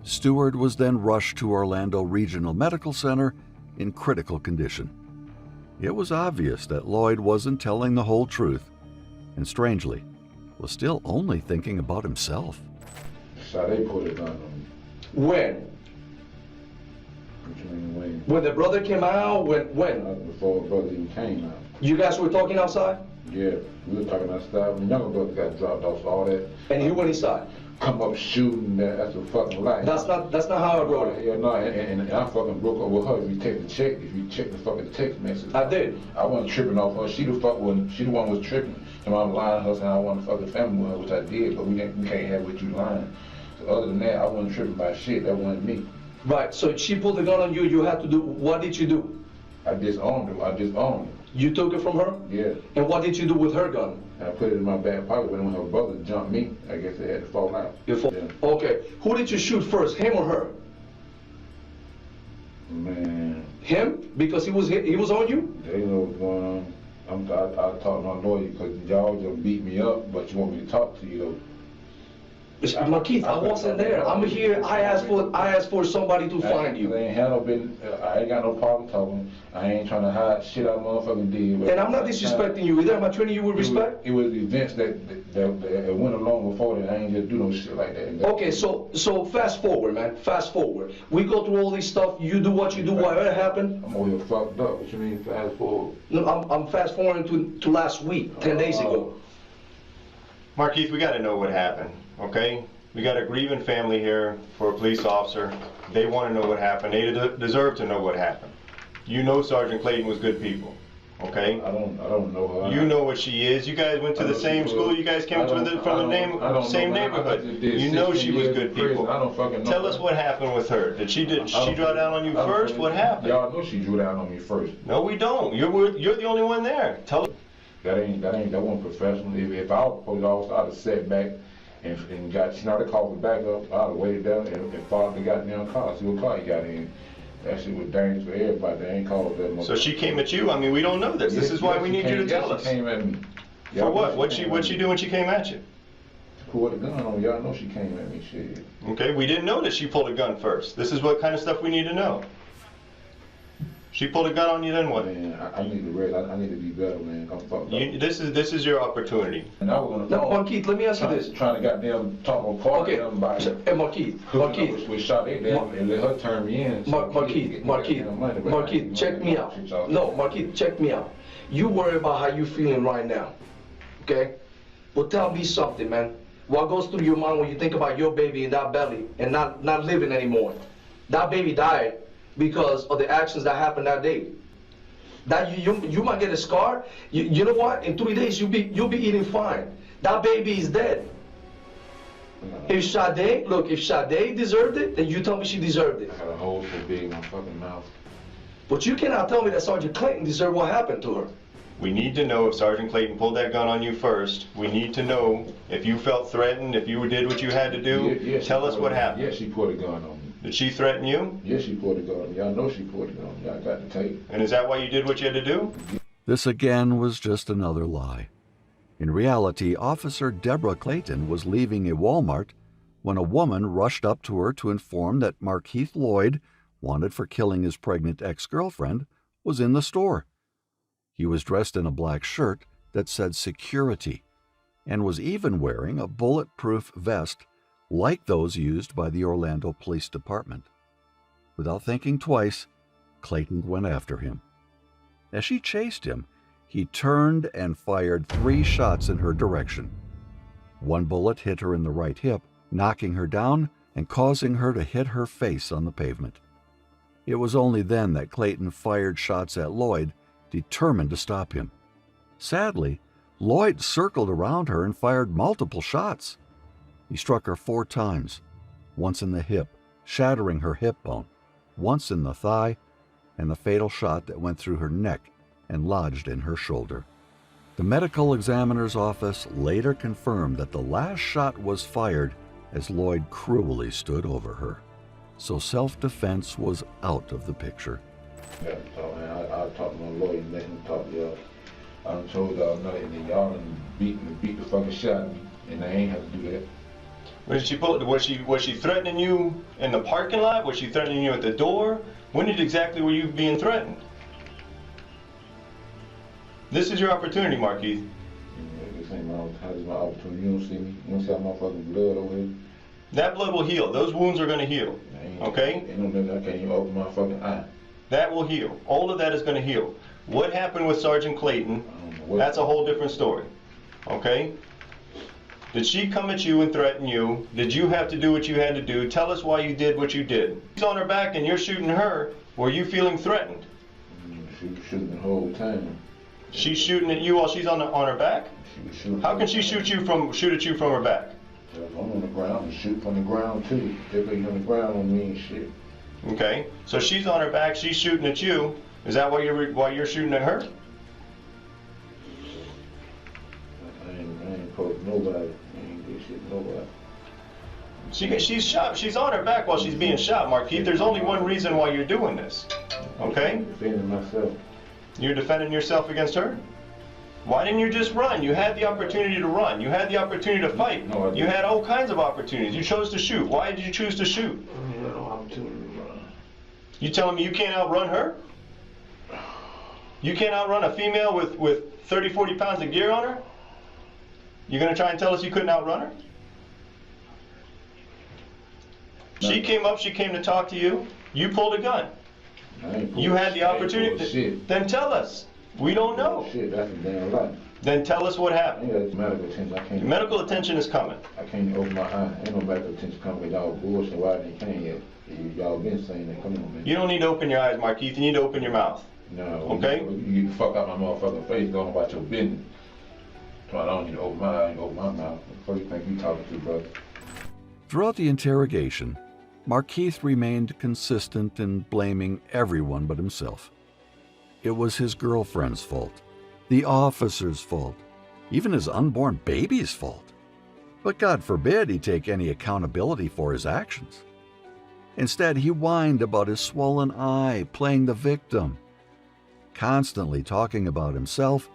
C: Stewart was then rushed to Orlando Regional Medical Center in critical condition. It was obvious that Lloyd wasn't telling the whole truth, and strangely, was still only thinking about himself.
E: Staudte put a gun on me.
J: When? When the brother came out? When?
E: Before the brother even came out.
J: You guys were talking outside?
E: Yeah, we were talking outside. When the younger brother got dropped off, all that.
J: And he went inside?
E: Come up shooting, that's a fucking lie.
J: That's not how I wrote it.
E: Yeah, no, and I fucking broke up with her. If you check the fucking text message.
J: I did.
E: I wasn't tripping off her. She the one was tripping. So I'm lying to her saying I want to fuck the family with her, which I did, but we can't have what you lying. So other than that, I wasn't tripping by shit. That wasn't me.
J: Right, so she pulled the gun on you, you had to do, what did you do?
E: I disowned her.
J: You took it from her?
E: Yeah.
J: And what did you do with her gun?
E: I put it in my back pocket, but when her brother jumped me, I guess it had to fall out.
J: Yeah. Okay, who did you shoot first, him or her?
E: Man.
J: Him? Because he was on you?
E: They know what's going on. I talked to my lawyer because y'all just beat me up, but you want me to talk to you though.
J: Markeith, I wasn't there. I'm here. I asked for somebody to find you.
E: I ain't had no business. I ain't got no problem talking. I ain't trying to hide shit I motherfucking did.
J: And I'm not disrespecting you either. Am I treating you with respect?
E: It was events that went along before that. I ain't just do no shit like that.
J: Okay, so fast forward, man. Fast forward. We go through all this stuff. You do what you do. Whatever happened.
E: I'm over here fucked up. What you mean fast forward?
J: No, I'm fast forwarding to last week, 10 days ago.
K: Markeith, we got to know what happened, okay? We got a grieving family here for a police officer. They want to know what happened. They deserve to know what happened. You know Sergeant Clayton was good people, okay?
E: I don't know her.
K: You know what she is. You guys went to the same school. You guys came from the same neighborhood. You know she was good people.
E: I don't fucking know.
K: Tell us what happened with her. Did she draw down on you first? What happened?
E: Y'all know she drew down on me first.
K: No, we don't. You're the only one there. Tell us.
E: That wasn't professional. If I was a police officer, I'd have sat back and got, she started calling back up, I'd have waited down and followed the goddamn car, see what car he got in. That shit was dangerous for everybody. They ain't called that much.
K: So she came at you? I mean, we don't know this. This is why we need you to tell us.
E: She came at me.
K: For what? What'd she do when she came at you?
E: Pulled a gun on me. Y'all know she came at me, shit.
K: Okay, we didn't know that she pulled a gun first. This is what kind of stuff we need to know. She pulled a gun on you, then what?
E: Man, I need to rest. I need to be better, man. I'm fucked up.
K: This is your opportunity.
E: And I was on the
J: phone. No, Markeith, let me ask you this.
E: Trying to goddamn talk on part of somebody.
J: Hey, Markeith.
E: We shot it down and let her turn me in.
J: Markeith, check me out. No, Markeith, check me out. You worry about how you feeling right now, okay? Well, tell me something, man. What goes through your mind when you think about your baby in that belly and not living anymore? That baby died because of the actions that happened that day. That you might get a scar. You know what? In 3 days you'll be eating fine. That baby is dead. If Sade deserved it, then you tell me she deserved it.
E: I got a hole so big in my fucking mouth.
J: But you cannot tell me that Sergeant Clayton deserved what happened to her.
K: We need to know if Sergeant Clayton pulled that gun on you first. We need to know if you felt threatened, if you did what you had to do.
E: Yeah,
K: tell us what happened.
E: Yeah, she pulled a gun on me.
K: Did she threaten you?
E: Yes, she pulled a gun on me. Y'all know she pulled a gun on me. I got the tape.
K: And is that why you did what you had to do?
C: This again was just another lie. In reality, Officer Deborah Clayton was leaving a Walmart when a woman rushed up to her to inform that Markeith Lloyd, wanted for killing his pregnant ex-girlfriend, was in the store. He was dressed in a black shirt that said security and was even wearing a bulletproof vest like those used by the Orlando Police Department. Without thinking twice, Clayton went after him. As she chased him, he turned and fired 3 shots in her direction. One bullet hit her in the right hip, knocking her down and causing her to hit her face on the pavement. It was only then that Clayton fired shots at Lloyd, determined to stop him. Sadly, Lloyd circled around her and fired multiple shots. He struck her 4 times, once in the hip, shattering her hip bone, once in the thigh, and the fatal shot that went through her neck and lodged in her shoulder. The medical examiner's office later confirmed that the last shot was fired as Lloyd cruelly stood over her, so self-defense was out of the picture.
E: Yeah, so, man, I talked to my lawyer and let him talk to y'all. I done told y'all nothing, and y'all done beat the fucking shit out of me, and I ain't have to do that.
K: Was she threatening you in the parking lot? Was she threatening you at the door? When exactly were you being threatened? This is your opportunity, Markeith.
E: This ain't my opportunity. You don't see me. You don't see my fucking blood over here.
K: That blood will heal. Those wounds are going to heal. Okay?
E: Ain't no nigga, I can't even open my fucking eye.
K: That will heal. All of that is going to heal. What happened with Sergeant Clayton, that's a whole different story. Okay? Did she come at you and threaten you? Did you have to do what you had to do? Tell us why you did what you did. She's on her back and you're shooting her. Were you feeling threatened?
E: She was shooting the whole time.
K: She's shooting at you while she's on her back?
E: She was shooting.
K: How can she shoot at you from her back?
E: I'm on the ground and shoot from the ground too. They put you on the ground on me and shit.
K: Okay, so she's on her back, she's shooting at you. Is that why you're shooting at her?
E: I ain't poking nobody. I ain't do shit to nobody.
K: She's shot. She's on her back while she's being shot, Markeith. There's only one reason why you're doing this. Okay?
E: I'm defending myself.
K: You're defending yourself against her? Why didn't you just run? You had the opportunity to run. You had the opportunity to fight.
E: No, I didn't.
K: You had all kinds of opportunities. You chose to shoot. Why did you choose to shoot? You telling me you can't outrun her? You can't outrun a female with 30, 40 pounds of gear on her? You're gonna try and tell us you couldn't outrun her? She came up, she came to talk to you. You pulled a gun. You had the opportunity. Then tell us. We don't know.
E: Shit, that's a damn lie.
K: Then tell us what happened.
E: Yeah, it's medical attention. I can't.
K: Medical attention is coming.
E: I can't open my eye. Ain't no medical attention coming. Y'all bullshit. Why they can't yet? Y'all been saying that. Come on, man.
K: You don't need to open your eyes, Markeith. You need to open your mouth.
E: No.
K: Okay?
E: You get the fuck out my motherfucking face. Don't know about your business. So I don't need to open my eye and open my mouth. What the fuck you think you talking to, brother?
C: Throughout the interrogation, Markeith remained consistent in blaming everyone but himself. It was his girlfriend's fault, the officer's fault, even his unborn baby's fault. But God forbid he take any accountability for his actions. Instead, he whined about his swollen eye, playing the victim. Constantly talking about himself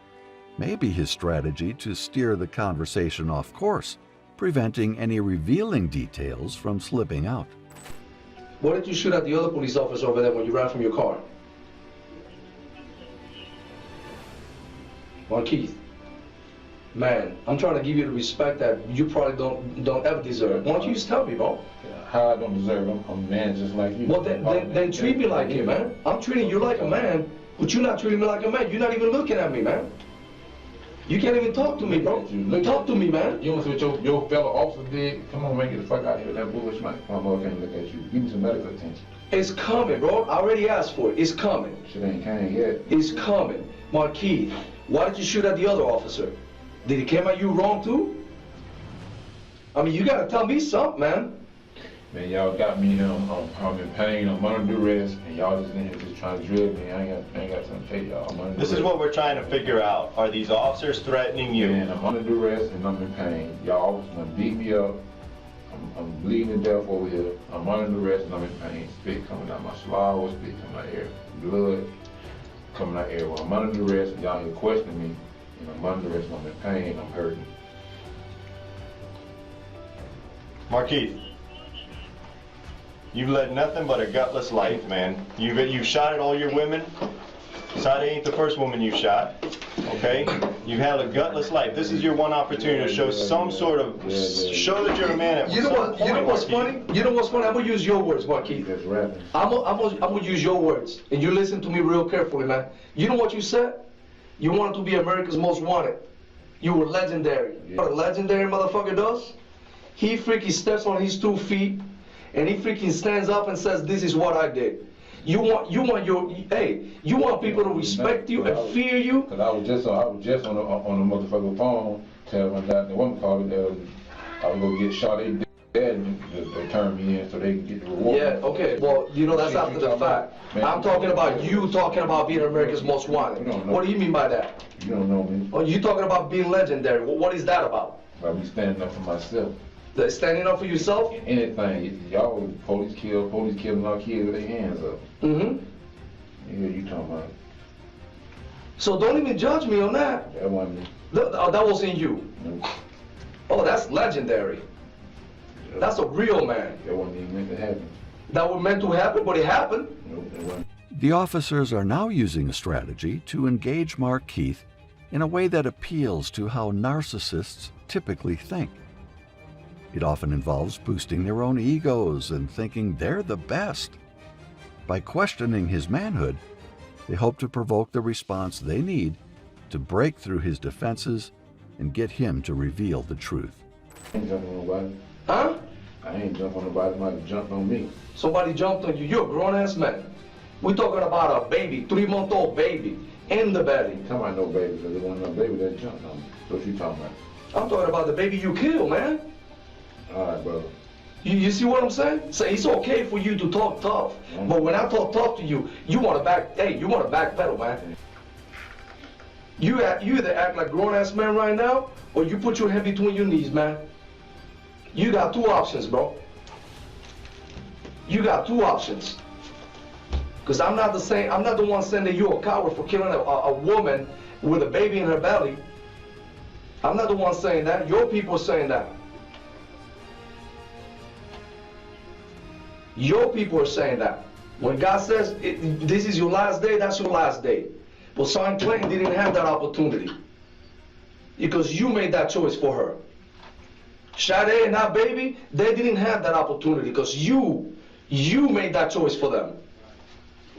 C: may be his strategy to steer the conversation off course, preventing any revealing details from slipping out.
J: Why did you shoot at the other police officer over there when you ran from your car? Markeith, man, I'm trying to give you the respect that you probably don't ever deserve. Why don't you just tell me, bro?
E: How I don't deserve them? I'm a man just like you.
J: Well, then treat me like it, man. I'm treating you like a man, but you're not treating me like a man. You're not even looking at me, man. You can't even talk to me, bro. Talk to me, man.
E: You know what your fellow officer did? Come on, man, get the fuck out of here with that bullshit, man. My mother can't look at you. Give me some medical attention.
J: It's coming, bro. I already asked for it. It's coming.
E: Shit ain't came yet.
J: It's coming. Markeith, why did you shoot at the other officer? Did he come at you wrong, too? I mean, you gotta tell me something, man.
E: Man, y'all got me, I'm in pain, I'm under duress, and y'all just in here just trying to drill me. I ain't got something to tell y'all. I'm under
K: This
E: duress.
K: is what we're trying to figure out. Are these officers threatening you?
E: Man, I'm under duress and I'm in pain. Y'all officers done beat me up. I'm bleeding to death over here. I'm under duress and I'm in pain. Spit coming out my swallow, spit coming out air, blood coming out air. Well, I'm under duress and y'all here questioning me, and I'm under duress and I'm in pain, I'm hurting.
K: Markeith, you've led nothing but a gutless life, man. You've shot at all your women. Staudte ain't the first woman you shot, okay? You've had a gutless life. This is your one opportunity to show some sort of, show that you're a man at
J: You know
K: some
J: what? You know
K: point,
J: what's
K: Markeith.
J: funny? You know what's funny? I'm gonna use your words, Markeith.
E: That's rapping.
J: I'm gonna use your words, and you listen to me real carefully, man. You know what you said? You wanted to be America's Most Wanted. You were legendary.
E: Yeah.
J: What a legendary motherfucker does? He freaking steps on his 2 feet, and he freaking stands up and says, "This is what I did." You want people to respect you and fear you.
E: Cause I was just on the motherfucking phone telling my doctor, what call it, I was gonna get shot. They dead and they turn me in so they can get the reward.
J: Yeah, okay, well, you know, that's
E: Shit,
J: after
E: you
J: the
E: talking
J: fact.
E: about- man,
J: I'm talking about you talking about being America's Most Wanted.
E: You don't know.
J: What do you mean by that?
E: You don't know me.
J: Oh, you talking about being legendary. What is that about?
E: I be standing up for myself.
J: Standing up for yourself?
E: Anything. Y'all police killing our kids with their hands up.
J: Mm-hmm.
E: Yeah, you talking about.
J: So don't even judge me on that.
E: That wasn't me.
J: That wasn't you.
E: No,
J: Oh, that's legendary. That's a real man.
E: that wasn't even meant to happen.
J: That was meant to happen, but it happened.
E: No, that wasn't.
C: The officers are now using a strategy to engage Markeith in a way that appeals to how narcissists typically think. It often involves boosting their own egos and thinking they're the best. By questioning his manhood, they hope to provoke the response they need to break through his defenses and get him to reveal the truth.
E: I ain't jumping on nobody.
J: Huh?
E: I ain't jumping on nobody. Somebody jumped on me.
J: Somebody jumped on you. You're a grown-ass man. We're talking about a baby, 3-month-old baby, in the belly.
E: Ain't talking about no baby, because there wasn't no baby that jumped on me. What you talking about?
J: I'm talking about the baby you killed, man.
E: All right, brother.
J: You see what I'm saying? So it's okay for you to talk tough, but when I talk tough to you, you want to backpedal, man. You either act like grown-ass man right now, or you put your head between your knees, man. You got 2 options, bro. You got 2 options. Because I'm not the one sending you a coward for killing a woman with a baby in her belly. I'm not the one saying that. Your people are saying that. Your people are saying that. When God says, this is your last day, that's your last day. But Sergeant Clinton didn't have that opportunity. Because you made that choice for her. Sade and that baby, they didn't have that opportunity because you made that choice for them.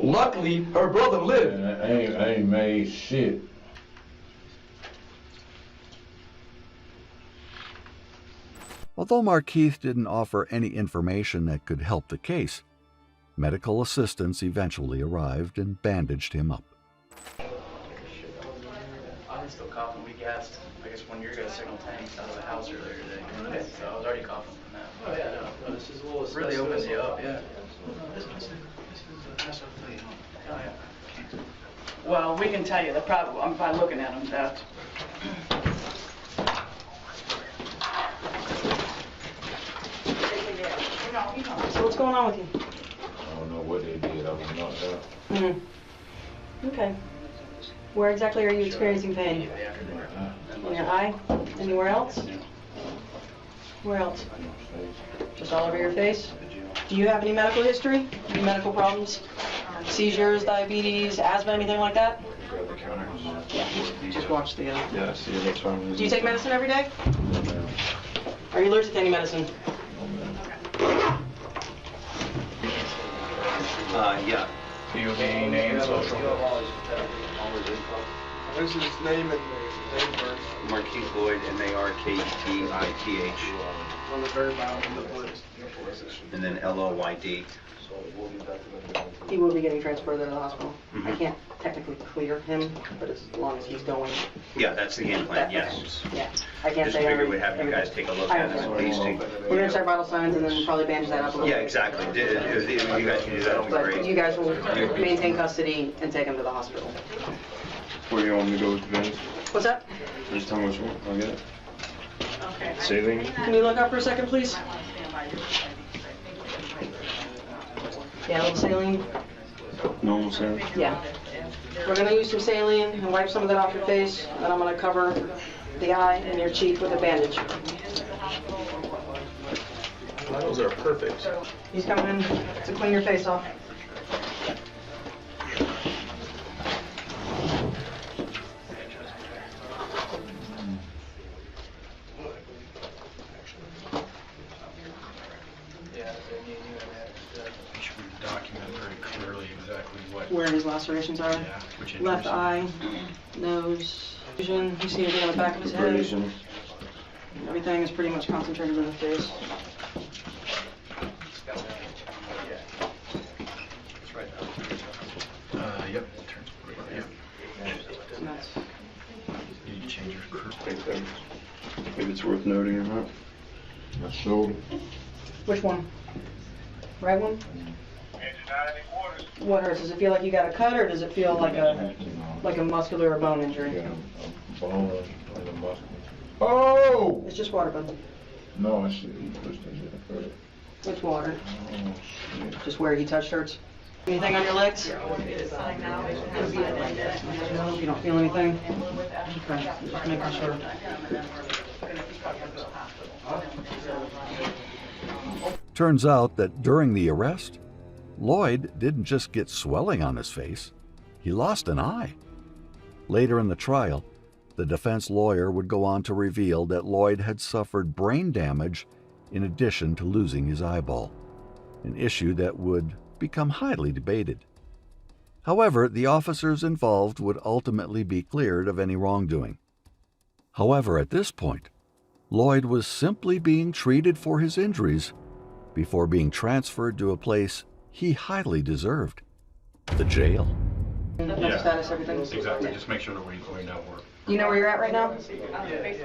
J: Luckily, her brother lived.
E: I ain't made shit.
C: Although Markeith didn't offer any information that could help the case, medical assistants eventually arrived and bandaged him up.
L: I'm still coughing. We gassed, I guess, one of your guys' signal tanks out of the house earlier today. Okay. So I was already coughing from that. Oh yeah, no, this is a little. Really opens you up, yeah. This is oh yeah.
M: Well, we can tell you the problem by looking at them. That. So what's going on with you?
E: I don't know what they did. I was knocked out.
M: Mm-hmm. Okay. Where exactly are you experiencing pain? In your eye? Anywhere else? Where else? Just all over your face? Do you have any medical history? Any medical problems? Seizures, diabetes, asthma, anything like that?
K: Grab the counter.
M: Yeah, just watch the...
K: Yeah, see, that's fine.
M: Do you take medicine every day? Are you allergic to any medicine?
F: Yeah.
L: DOB, name, social.
F: What's his name and name first? Markeith Lloyd, M-A-R-K-E-I-T-H.
L: On the very bottom of the list.
F: And then L-O-Y-D.
M: He will be getting transported to the hospital.
F: Mm-hmm.
M: I can't technically clear him, but as long as he's going.
F: Yeah, that's the game plan, yes.
M: Yeah, I can't
F: Just
M: say
F: figured we'd have you guys take a look at it at least.
M: We're gonna check vital signs and then probably bandage that up a little.
F: Yeah, exactly. If you guys can do that, it'll be
M: But
F: great.
M: you guys will maintain custody and take him to the hospital.
K: Where do you want me to go with the bandage?
M: What's that?
K: Just tell me what you want. I'll get it.
M: Okay.
K: Saline?
M: Can you look up for a second, please? Yeah, a little saline.
K: Normal saline?
M: Yeah. We're gonna use some saline and wipe some of that off your face, and then I'm gonna cover the eye and your cheek with a bandage.
L: Those are perfect.
M: He's coming in to clean your face off. Where his lacerations are.
L: Yeah, which
M: Left eye, nose, vision. You see anything on the back of his head?
K: Abrasion.
M: Everything is pretty much concentrated in the face.
L: Yep. Yep.
M: And that's
L: You need to change your curve.
K: If it's worth noting or not.
E: My shoulder.
M: which one? Right one? What hurts? Does it feel like you got a cut, or does it feel like a muscular or bone injury?
E: Yeah, a bone and a muscle. Oh!
M: It's just water, bud.
E: No, I should eat pushed into the curve.
M: Which water?
E: Oh, shit.
M: Just where he touched hurts? Anything on your legs? No, you don't feel anything? Okay, just making sure.
C: Turns out that during the arrest, Lloyd didn't just get swelling on his face, he lost an eye. Later in the trial, the defense lawyer would go on to reveal that Lloyd had suffered brain damage in addition to losing his eyeball, an issue that would become highly debated. However, the officers involved would ultimately be cleared of any wrongdoing. However, at this point, Lloyd was simply being treated for his injuries before being transferred to a place he highly deserved, the jail.
M: Mental status, everything?
L: Exactly, just make sure that we don't work.
M: Do you know where you're at right now? Okay.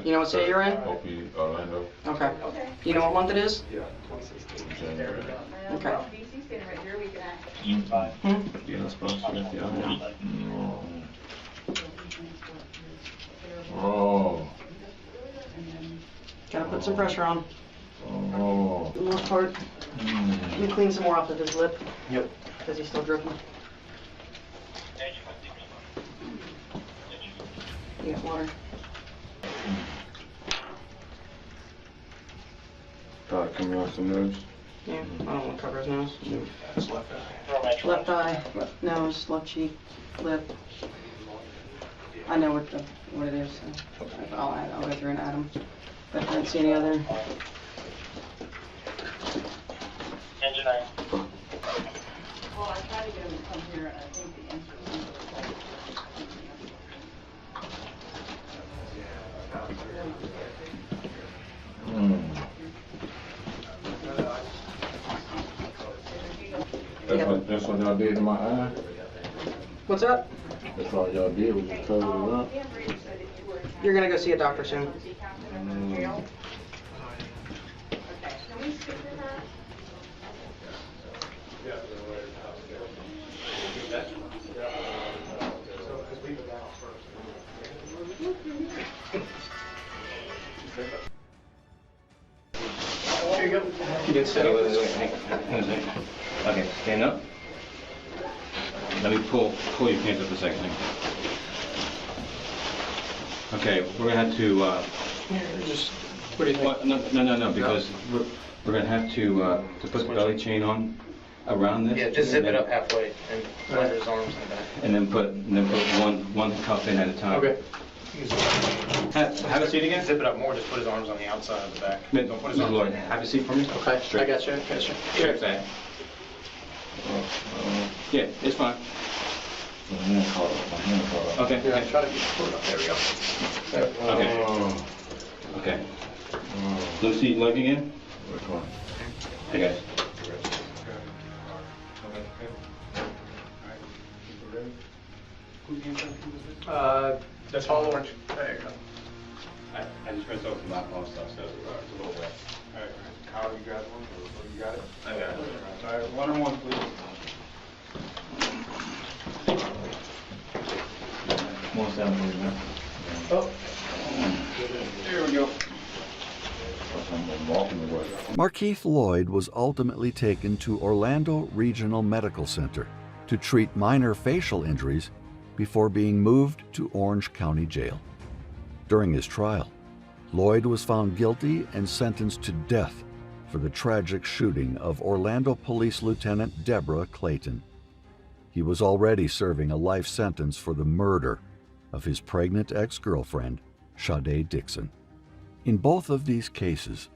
M: You know what city you're in?
E: Orlando.
M: Okay. Do you know what month it is?
E: January.
M: Okay.
K: Yeah, that's supposed to get the eye.
E: Oh.
M: Gotta put some pressure on.
E: Oh.
M: For the most part. Can you clean some more off of his lip?
L: Yep.
M: Because he's still dripping. You got water?
E: Probably coming off some nerves.
M: Yeah, I don't want to cover his nose.
L: That's left eye.
M: Left eye, left nose, left cheek, lip. I know what it is. So I'll go through and add them. But I don't see any other.
L: Engineering.
M: Well, I tried to get him to come here, and I think the answer is
E: That's what y'all did to my eye?
M: What's up?
E: That's all y'all did was just cover it up?
M: You're gonna go see a doctor soon.
L: Here you go.
I: You did say. Hang on a second. Okay, stand up. Let me pull your pants up a second. Okay, we're gonna have to.
L: Just, what do you think?
I: No, because we're gonna have to put the belly chain on around this.
L: Yeah, just zip it up halfway and put his arms in the back.
I: And then put one cuff in at a time.
L: Okay.
I: Have a seat again.
L: Zip it up more, just put his arms on the outside of the back.
I: Don't put his arms on. Have a seat for me.
L: Okay,
I: Straight.
L: I got you.
I: Straight back. Yeah, it's fine.
E: My hand caught up.
I: Okay.
L: Yeah, try to get it up. There we go.
I: Okay. Lucy, leg again.
E: Which one?
I: Okay.
L: That's all orange. There you go.
K: I just rinsed off the alcohol stuff, so it's a little wet.
H: All right, Kyle, you got one, or you got it?
K: I got it.
H: All right, one on one, please.
E: One sound, please, man.
L: Oh.
H: There we go.
E: I'm walking away.
C: Markeith Lloyd was ultimately taken to Orlando Regional Medical Center to treat minor facial injuries before being moved to Orange County Jail. During his trial, Lloyd was found guilty and sentenced to death for the tragic shooting of Orlando Police Lieutenant Deborah Clayton. He was already serving a life sentence for the murder of his pregnant ex-girlfriend, Staudte Dixon. In both of these cases,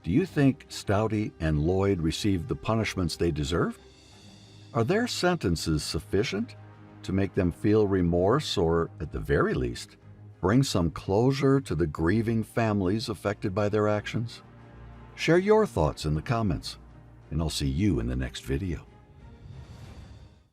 C: do you think Staudte and Lloyd received the punishments they deserved? Are their sentences sufficient to make them feel remorse or, at the very least, bring some closure to the grieving families affected by their actions? Share your thoughts in the comments, and I'll see you in the next video.